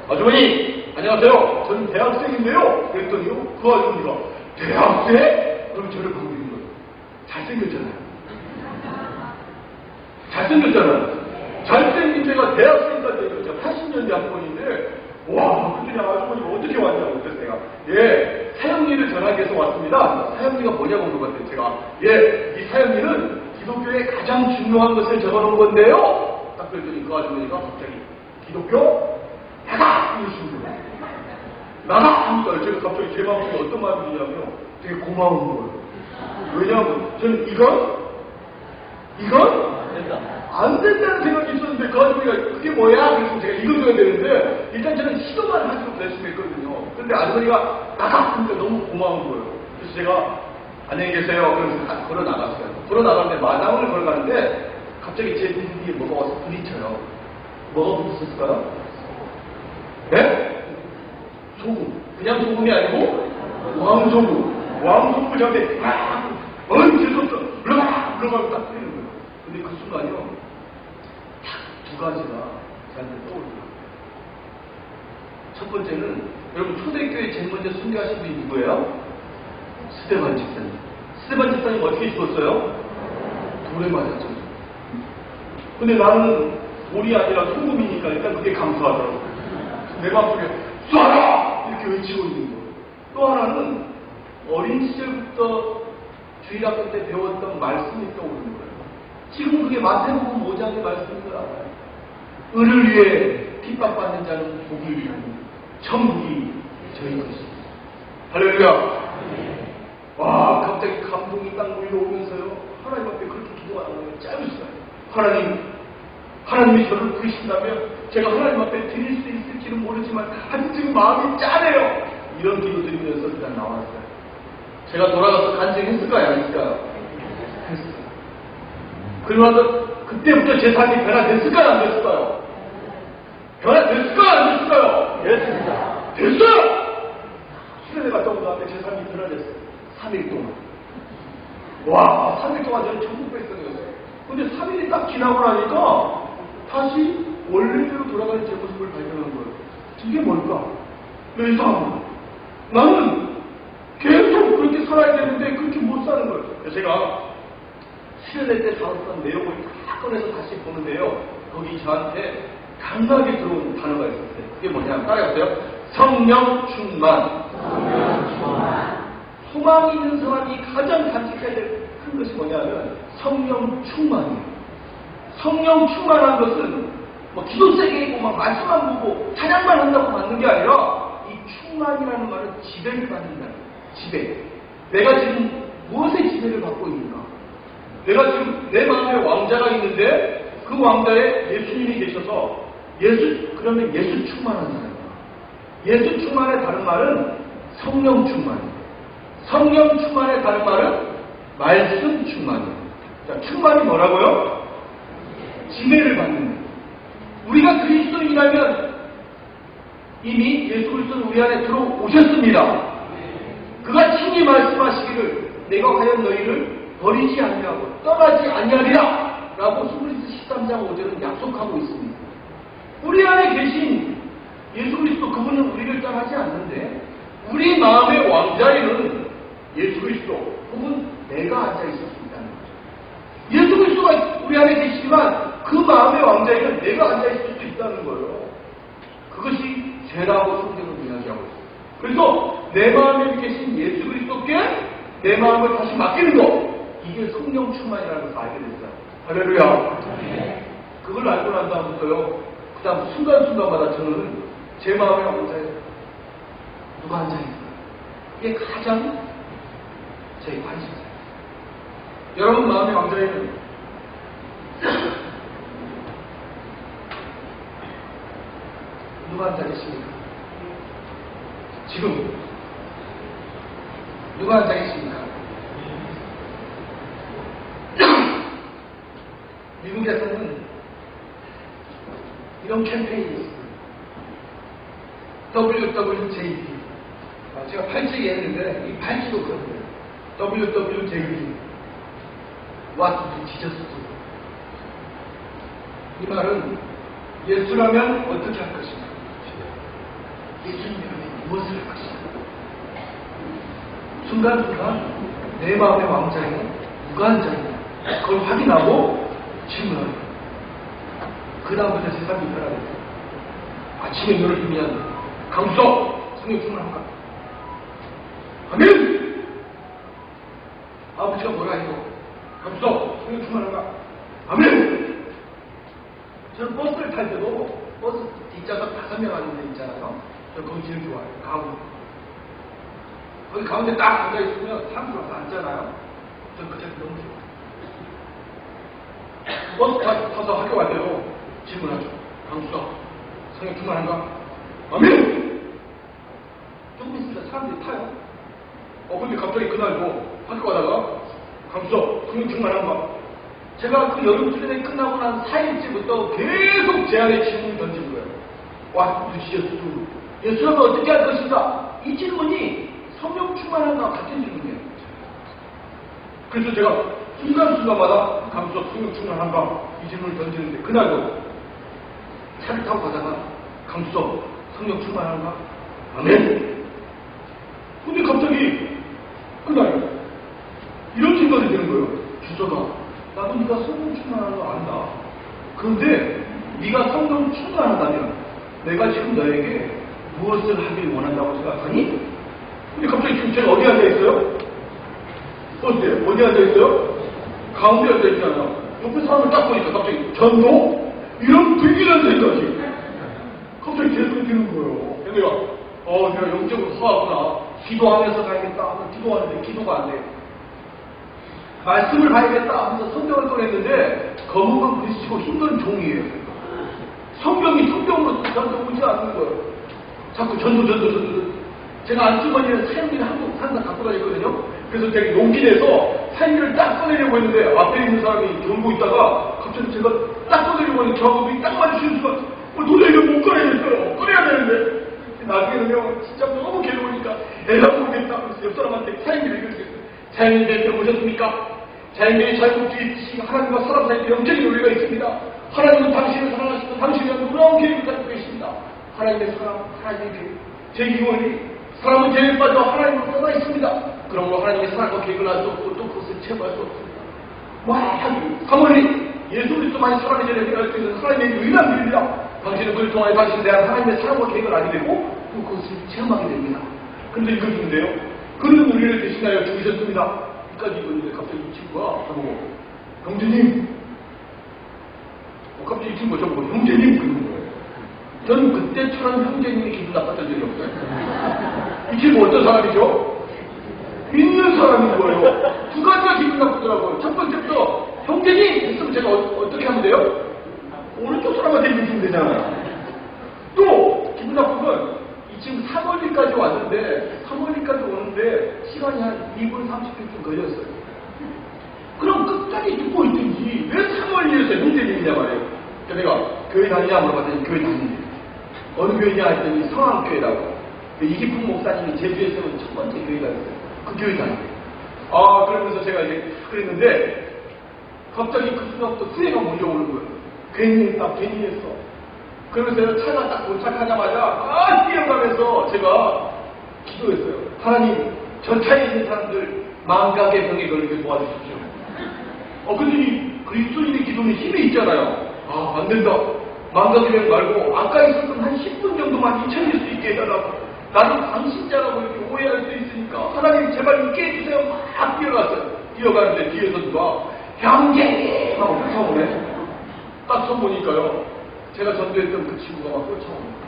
아주머니 안녕하세요. 저는 대학생인데요. 그랬더니요 그 아주머니가 대학생? 그럼 저를 보고 있는 거예요. 잘생긴 제가 대학생까지 됐어요. 제가 80년대 학번인데 와 그랬더니 아주머니가 어떻게 왔냐고 그래서 내가 사형리를 전하기 위해서 왔습니다. 사형리가 뭐냐고 물어봤더니 제가 이 사형리는 기독교의 가장 중요한 것을 적어놓은 건데요. 딱 그랬더니 그 아주머니가 갑자기 기독교? 나가! 이러시는 거예요. 나가! 하니까 제가 갑자기 제 마음속에 어떤 마음이 드냐면 되게 고마운 거예요. 왜냐하면 저는 이건 안 된다는 생각이 있었는데 그 아주머니가 그게 뭐야? 그래서 제가 읽어줘야 되는데 일단 저는 시도만 하기로 결심했거든요. 근데 아주머니가 나가! 하니까 너무 고마운 거예요. 그래서 제가 안녕히 계세요. 그래서 걸어 나갔어요. 걸어 나갔는데 마당을 걸어가는데 갑자기 제 눈 뒤에 뭐가 와서 부딪혀요. 뭐가 부딪혔을까요? 네? 소금. 그냥 소금이 아니고 왕소부 저한테 재수없어 그러고 딱 때리는 거예요. 근데 그 순간이요 딱 두 가지가 저한테 떠오르더라고요. 첫 번째는 여러분 초대교회 제일 먼저 순교하신 분이 누구예요? 스데반 집사님. 스데반 집사님 어떻게 죽었어요? 돌에 맞았죠. 근데 나는 돌이 아니라 소금이니까 일단 그게 감사하더라고. 내 마음속에 쏴라! 이렇게 외치고 있는 거예요. 또 하나는 어린 시절부터 주일학교 때 배웠던 말씀이 떠오르는 거예요. 지금 그게 마태복음 5장의 말씀인 걸 알아요. 을을 위해 핍박받는 자는 복이 있나니 천국이 저희 것입니다. 할렐루야. 와, 갑자기 감동이 딱 몰려오면서요. 하나님 앞에 그렇게 기도하는 거예요. 짧은 시간에. 하나님이 저를 부르신다면 제가 하나님 앞에 드릴 수 있을지는 모르지만 하여튼 지금 마음이 짠해요. 이런 기도 드리면서 일단 나왔어요. 제가 돌아가서 간증했을까요? 안 했을까요? 했어요. 그러고 나서 그때부터 제 삶이 변화됐을까요? 안 됐을까요? 변화됐을까요? 안 됐을까요? 됐습니다. 됐어요! 수련회 갔다 온 다음에 제 삶이 변화됐어요. 3일 동안. 와, 3일 동안 저는 천국 백성이었어요. 근데 3일이 딱 지나고 나니까 다시 원래대로 돌아가는 제 모습을 발견한 거예요. 이게 뭘까? 왜 이상한 거야? 나는 계속 그렇게 살아야 되는데 그렇게 못 사는 거예요. 그래서 제가 수련회 때 다뤘던 내용을 다 꺼내서 다시 보는데요. 거기 저한테 강하게 들어온 단어가 있었어요. 그게 뭐냐면 따라해보세요. 성령 충만. 소망이 있는 사람이 가장 간직해야 될 큰 것이 뭐냐면 성령 충만이에요. 성령 충만한 것은 뭐 기도 세게 있고 막 말씀만 보고 찬양만 한다고 받는 게 아니라 이 충만이라는 말은 지배를 받는다는 거예요. 지배. 내가 지금 무엇의 지배를 받고 있는가? 내가 지금 내 마음에 왕자가 있는데 그 왕자에 예수님이 계셔서 그러면 예수 충만한 사람이야. 예수 충만의 다른 말은 성령 충만이에요. 성령 충만의 다른 말은 말씀 충만이에요. 자, 충만이 뭐라고요? 지배를 받는 거예요. 우리가 그리스도인이라면 이미 예수 그리스도는 우리 안에 들어오셨습니다. 그가 친히 말씀하시기를 내가 과연 너희를 버리지 아니하고 떠나지 아니하리라 라고 스무리스 13장 5절은 약속하고 있습니다. 우리 안에 계신 예수 그리스도 그분은 우리를 떠나지 않는데 우리 마음의 왕자에는 예수 그리스도 혹은 내가 앉아 있을 수 있다는 거죠. 예수 그리스도가 우리 안에 계시지만 그 마음의 왕자에는 내가 앉아 있을 수 있다는 거예요. 그것이 죄라고 성경은 이야기하고 있어요. 그래서 내 마음에 계신 예수 그리스도께 내 마음을 다시 맡기는 거, 이게 성령 충만이라는 것을 알게 됐어요. 할렐루야. 그걸 알고 난 다음부터요, 그 다음 순간순간마다 저는 제 마음의 왕자에 누가 앉아있을까요? 이게 가장 제 관심사예요. 여러분 마음의 왕자에는 누가 앉아 계십니까? 지금 누가 앉아 계십니까? 미국에서는 이런 캠페인이 있습니다. WWJD. 제가 팔찌기 했는데 이 팔찌도 그렇고요. WWJD. What do Jesus do? 이 말은 예수라면 어떻게 할 것인가? 예수님이라면 무엇을 할 것인가? 순간순간 내 마음의 왕자에 누가 앉아있나? 그걸 확인하고 질문하는 거예요. 그 다음부터 제 삶이 변화됐어요. 아침에 눈을 뜨면 강수석 성령 충만한가? 아멘! 아버지가 뭐라 해도 강수석 성령 충만한가? 아멘! 저는 버스를 탈 때도 버스 뒷좌석 5명 앉는 데 있잖아요. 저 거기 제일 좋아해요. 가운데. 거기 가운데 딱 앉아있으면 사람들 와서 앉잖아요. 저는 그 자리 너무 좋아요. 버스 타서 학교 갈 때도 질문하죠. 강수석 성령 충만한가? 아멘! 조금 있으면 사람들이 타요. 근데 갑자기 그날도 학교 가다가 강수석 성령 충만한가? 제가 그 여름 수련회 끝나고 난 4일째부터 계속 제 안에 질문을 던지는 거예요. What do Jesus do? 예수라면 어떻게 할 것인가? 이 질문이 성령 충만한가 같은 질문이에요. 그래서 제가 순간순간마다 감수가 성령 충만한가 이 질문을 던지는데 그날도 차를 타고 가다가 감수가 성령 충만한가? 아멘. 근데 갑자기 그날 이런 생각이 드는 거예요. 주저가 나도 네가 성령 충만한 거 안다. 그런데 네가 성령 충만하다면 내가 지금 너에게 무엇을 하길 원한다고 생각하니? 근데 갑자기 지금 제가 어디 앉아있어요? 어때요? 어디 앉아있어요? 가운데 앉아있잖아요. 옆에 사람을 딱 보니까 갑자기 전도? 이런 불길한 생각이 갑자기 제 손에 드는 거예요. 내가 영적으로 서하구나. 기도하면서 가야겠다. 기도하는데 기도가 안 돼. 말씀을 봐야겠다 하면서 성경을 꺼냈는데 거북은 글씨고 힘든 종이에요. 성경이 성경으로 저한테 오지 않는 거예요. 자꾸 전도. 제가 안주머니에 사용기를 항상 갖고 다녔거든요. 그래서 제가 용기 내서 사용기를 딱 꺼내려고 했는데 앞에 있는 사람이 돌고 있다가 갑자기 제가 딱 꺼내려고 했는데 저하고 딱 마주치는 순간 도저히 이걸 못 꺼내겠어요. 꺼내야 되는데 나중에는요 진짜 너무 괴로우니까 애가 모르겠다. 그래서 옆 사람한테 사용기를 읽어주겠어요. 자연인들한테 오셨습니까? 자연인들이 자유국주의 하나님과 사람 사이에 영적인 논리가 있습니다. 하나님은 당신을 사랑하시고 당신은 놀라운 계획을 가지고 계십니다. 하나님의 사랑, 하나님의 계획, 제 기원이 사람은 계획에 빠져 하나님으로 떠나 있습니다. 그러므로 하나님의 사랑과 계획을 알 수 없고 또 그것을 체험할 수 없습니다. 사모님, 예수 그리스도만이 사람의 죄를 해결할 수 있는 하나님의 유일한 길입니다. 당신은 그를 통하여 당신에 대한 하나님의 사랑과 계획을 알게 되고 또 그것을 체험하게 됩니다. 그런데 이것인데요. 그는 우리를 대신하여 죽으셨습니다. 여기까지 읽었는데 갑자기 이 친구가 저보고 형제님 갑자기 이 친구가 저보고 형제님 그러는 거예요. 저는 그때처럼 형제님이 기분 나빴던 적이 없어요. 이 친구 어떤 사람이죠? 믿는 사람인 거예요. 두 가지가 기분 나쁘더라고요. 첫 번째부터 형제님 했으면 제가 어떻게 하면 돼요? 오른쪽 사람한테 믿으면 되잖아요. 또 기분 나쁜 건 이 친구 3월리까지 왔는데 3월리까지 오는데 시간이 한 2분 30분쯤 걸렸어요. 그럼 끝까지 듣고 있든지 왜 3월리에서 형제님이냐 말이에요. 그러니까 내가 교회 다니냐 물어봤더니 교회 다니냐. 어느 교회냐 했더니 성황교회라고. 이기풍 목사님이 제주에 세운 첫 번째 교회가 있어요. 그 교회 다니요. 그러면서 제가 이제 그랬는데 갑자기 그 순간부터 후회가 몰려오는 거예요. 괜히 했다, 괜히 했어. 그러면서 차가 딱 도착하자마자 뛰어가면서 제가 기도했어요. 하나님, 저 차에 있는 사람들 망각의 병에 걸리게 도와주십시오. 근데 이 그리스도인의 기도는 힘이 있잖아요. 안 된다. 망각의 병 말고 아까 있었던 한 10분 정도만 잊혀질 수 있게 해달라고. 나는 당신자라고 이렇게 오해할 수 있으니까 하나님 제발 있게 해주세요. 막 뛰어갔어요. 뛰어가는데 뒤에서 누가 형제님 하고 쫓아오네. 딱 서보니까요. 제가 전도했던 그 친구가 막 쫓아옵니다.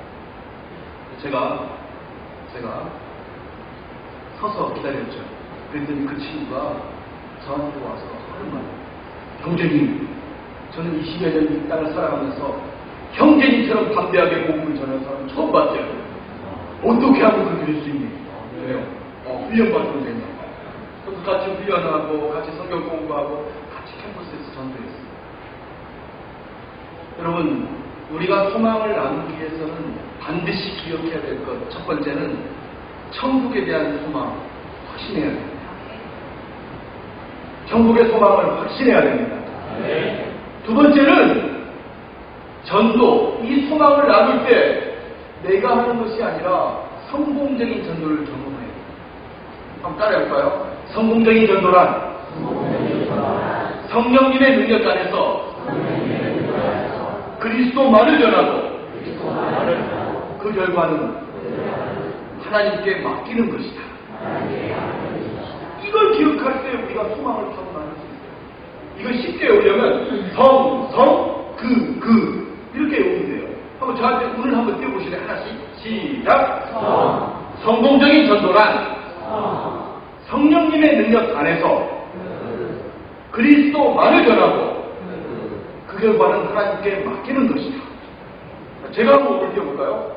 제가 서서 기다렸죠. 그랬더니 그 친구가 저한테 와서 하는 말. 형제님, 저는 20여 년 이 땅을 살아가면서 형제님처럼 담대하게 복음을 전하는 사람 처음 봤어요. 어떻게 하면 그렇게 될 수 있니? 그래요. 훈련받으면 된다. 그래서 같이 훈련하고 같이 성경 공부하고 같이 캠퍼스에서 전도했어요. 여러분, 우리가 소망을 나누기 위해서는 반드시 기억해야 될 것. 첫 번째는 천국에 대한 소망 확신해야 됩니다. 천국의 소망을 확신해야 됩니다. 두 번째는 전도. 이 소망을 나눌 때 내가 하는 것이 아니라 성공적인 전도를 경험해야 돼요. 한번 따라해볼까요? 성공적인 전도란 성령님의 능력 안에서 그리스도만을 전하고 그 결과는 하나님께 맡기는 것이다. 이걸 기억할 때 우리가 소망을 타고 나눌 수 있어요. 이걸 쉽게 외우려면 그 이렇게 외우면 돼요. 한번 저한테 오늘 한번 띄워보실래요? 하나씩 시작. 성공적인 전도란 성령님의 능력 안에서 그리스도만을 전하고 그 결과는 하나님께 맡기는 것이다. 제가 한번 올려볼까요?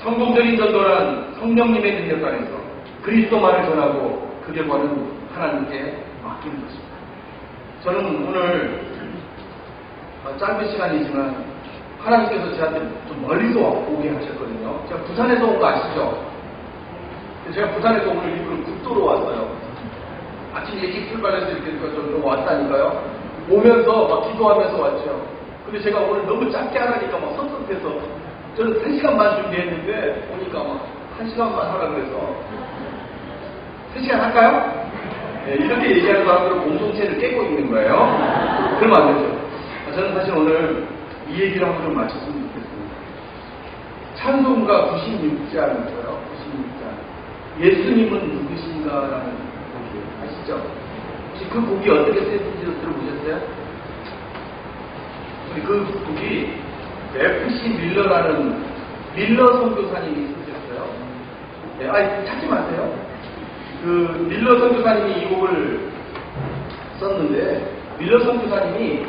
성공적인 전도란 성령님의 능력 안에서 그리스도만을 전하고 그 그 결과는 하나님께 맡기는 것입니다. 저는 오늘 짧은 시간이지만 하나님께서 저한테 좀 멀리서 오게 하셨거든요. 제가 부산에서 온 거 아시죠? 제가 부산에서 오늘 일부러 국도로 왔어요. 아침 일찍 출발해서 이렇게 좀 왔다니까요. 오면서 막 기도하면서 왔죠. 근데 제가 오늘 너무 짧게 하라니까 막 섭섭해서 저는 3시간만 준비했는데 오니까 막 1시간만 하라고 해서 3시간 할까요? 네, 이렇게 얘기하는 사람들은 공동체를 깨고 있는 거예요. 그러면 안 되죠. 저는 사실 오늘 이 얘기를 한번 좀 마쳤으면 좋겠습니다. 찬송가 96장 있어요. 96장. 예수님은 누구신가라는 곡이에요. 아시죠? 혹시 그 곡이 어떻게 쓰여진지 들어보셨어요? 그 곡이 FC 밀러라는 밀러 선교사님이 쓰셨어요. 네, 찾지 마세요. 그 밀러 선교사님이 이 곡을 썼는데 밀러 선교사님이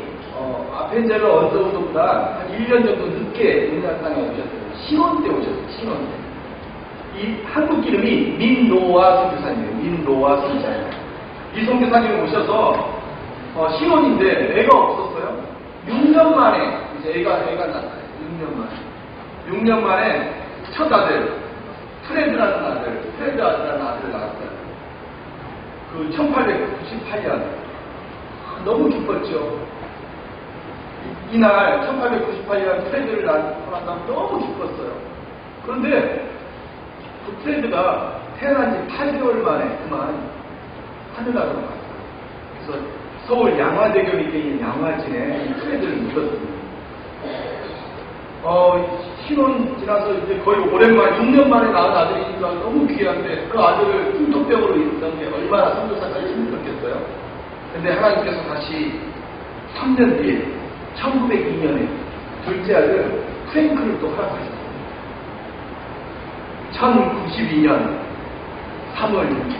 아펜젤러 언더우드보다 한 1년 정도 늦게 우리나라 땅에 오셨어요. 신혼 때 오셨어요. 신혼 때. 이 한국 이름이 민노아 선교사님이에요. 민노아 선교사님. 이 선교사님이 오셔서 신혼인데 애가 없었어요. 6년 만에 이제 애가 낳았어요. 6년 만에 첫 아들 프레드라는 아들을 낳았어요. 그 1898년 너무 기뻤죠. 이날 1898년 프레드를 낳았다면 너무 기뻤어요. 그런데 그 프레드가 태어난 지 8개월 만에 그만 하늘나라로 갔어요. 그래서 서울 양화대교 밑에 있는 양화진에 프레드를 묻었습니다. 신혼 지나서 이제 거의 오랜만에 6년 만에 낳은 아들이니까 너무 귀한데 그 아들을 흉터병으로 잃었던 게 얼마나 선교사까지 힘들었겠어요. 근데 하나님께서 다시 3년 뒤에 1902년에 둘째 아들 프랭크를 또 허락하셨어요. 1092년 3월 6일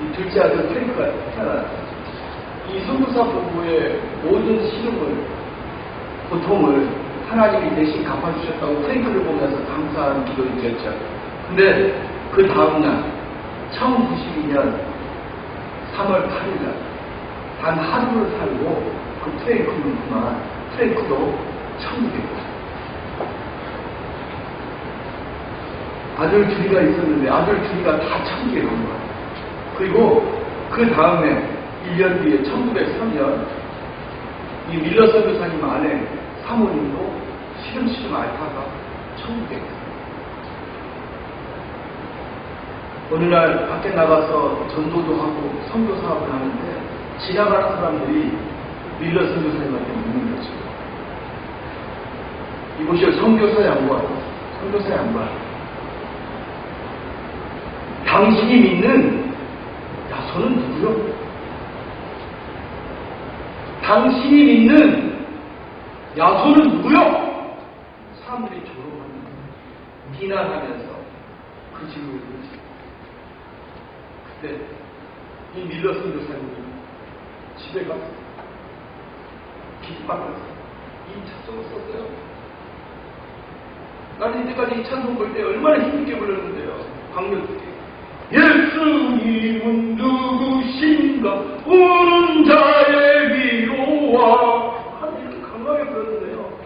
이 둘째 아들 프랭크가 태어났어요. 이 선교사 부부의 모든 시름을 고통을 하나님이 대신 갚아주셨다고 프랭크를 보면서 감사한 기도를 드렸죠. 근데 그 다음날 1092년 3월 8일날 단 하루를 살고 그 프랭크는 그만 프랭크도 천국에 갔어요. 아들 둘이가 있었는데 아들 둘이가 다 천국에 간 거예요. 그리고 그 다음에 1년 뒤에 1903년 이 밀러 선교사님 아내 사모님도 시름시름 앓다가 천국에 갔어요. 어느 날 밖에 나가서 전도도 하고 선교 사업을 하는데 지나가는 사람들이 밀러 선교사님한테 묻는 거죠. 이곳이 선교사 양반, 선교사 양반. 당신이 믿는 야손은 누구요? 당신이 믿는 야손은 누구요? 사람들이 조롱합니다. 비난하면서 그 질문을 했죠. 그때 이 밀러 선교사님이 집에 가서 깃방에서 이 찬송을 썼어요. 나는 이제까지 이 찬송 볼 때 얼마나 힘있게 불렀는데요. 강렬하게. 예수님은 누구신가 우는 자의 위로와 이렇게 강하게 불렀는데요.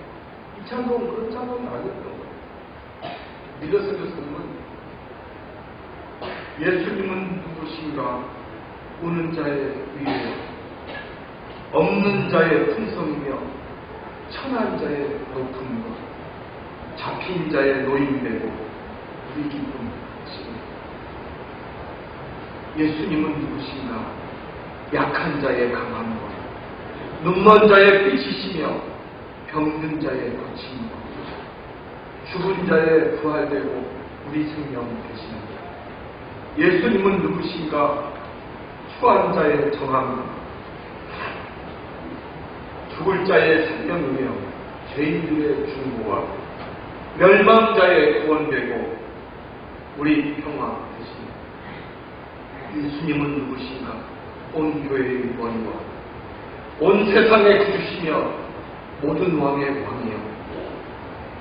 이 찬송은 그런 찬송이 아니었던 거예요. 밀러 선교사님은 예수님은 누구신가 우는 자의 위로와 없는 자의 풍성이며 천한 자의 높음과 잡힌 자의 노임되고 우리 기쁨 예수님은 누구신가 약한 자의 강함과 눈먼 자의 빛이시며 병든 자의 고침과 죽은 자의 부활되고 우리 생명 되시는 예수님은 누구신가 추한 자의 정함과 죽을 자의 생명이며 죄인들의 중보와 멸망자의 구원되고 우리 평화 되시니 예수님은 누구신가 온 교회의 원이와 온 세상의 구주시며 모든 왕의 왕이여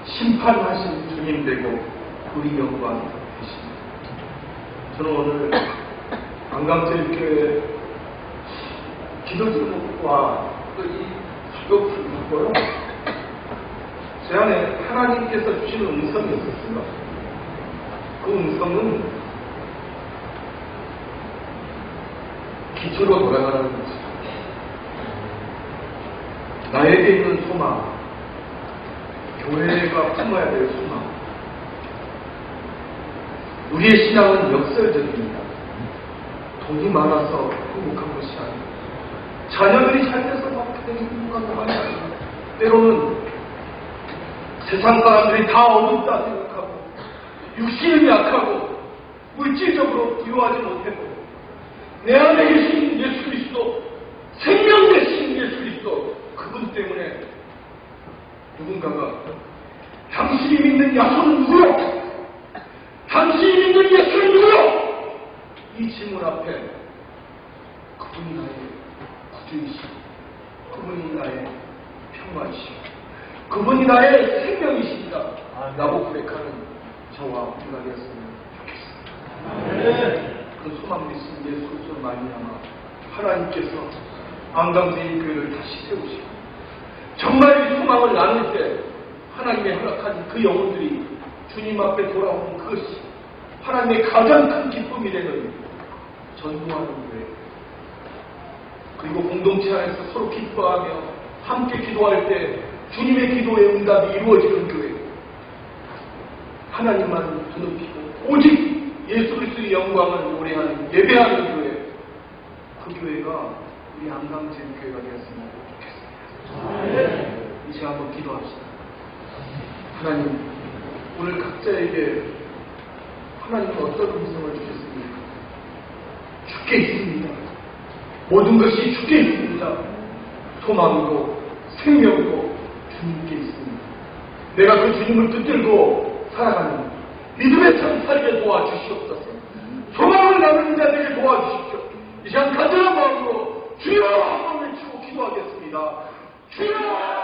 심판하신 주님 되고 우리 영광 되시니 저는 오늘 안강제일교회 기도 제목과 또이 설교 풀고요. 제 안에 하나님께서 주시는 음성이 있었습니다. 그 음성은 기초로 돌아가는 거죠. 나에게 있는 소망, 교회가 품어야 될 소망. 우리의 신앙은 역설적입니다. 돈이 많아서 행복한 것이 아니고, 자녀들이 잘 돼서 막 행복한 것만이 아니고, 때로는 세상 사람들이 다 어둡다 생각하고, 육신은 약하고, 물질적으로 부유하지 못해도, 내 안에 계신 예수 그리스도, 생명 되신 예수 그리스도, 그분 때문에 누군가가 당신이 믿는 야손은 누구요? 당신이 믿는 예수는 누구요? 이 질문 앞에 그분이 나의 구주이시고, 그분이 나의 평화이시고, 그분이 나의 생명이십니다 라고 고백하는 저와 우리가 되었으면 좋겠습니다. 그 소망 되신 예수 그리스도 말미암아 하나님께서 안강제일교회를 다시 세우시고, 정말 이 소망을 나눌 때 하나님의 허락한 그 영혼들이 주님 앞에 돌아오는 그것이 하나님의 가장 큰 기쁨이 되는 전도하는 교회, 그리고 공동체 안에서 서로 기뻐하며 함께 기도할 때 주님의 기도의 응답이 이루어지는 교회, 하나님만 드높이고 오직 예수 그리스도의 영광을 노래하는 예배하는 교회, 그 교회가 우리 안강제일교회가 되었으면 좋겠습니다. 이제 한번 기도합시다. 하나님, 오늘 각자에게 하나님은 어떤 음성을 주셨습니까? 주께 있습니다. 모든 것이 주께 있습니다. 소망도 생명도 주님께 있습니다. 내가 그 주님을 붙들고 살아가는 믿음의 참 살게 도와주시옵소서. 소망을 나누는 자들에게 도와주십시오. 이 시간 간절한 마음으로 주여 한번 외치고 기도하겠습니다. 주여!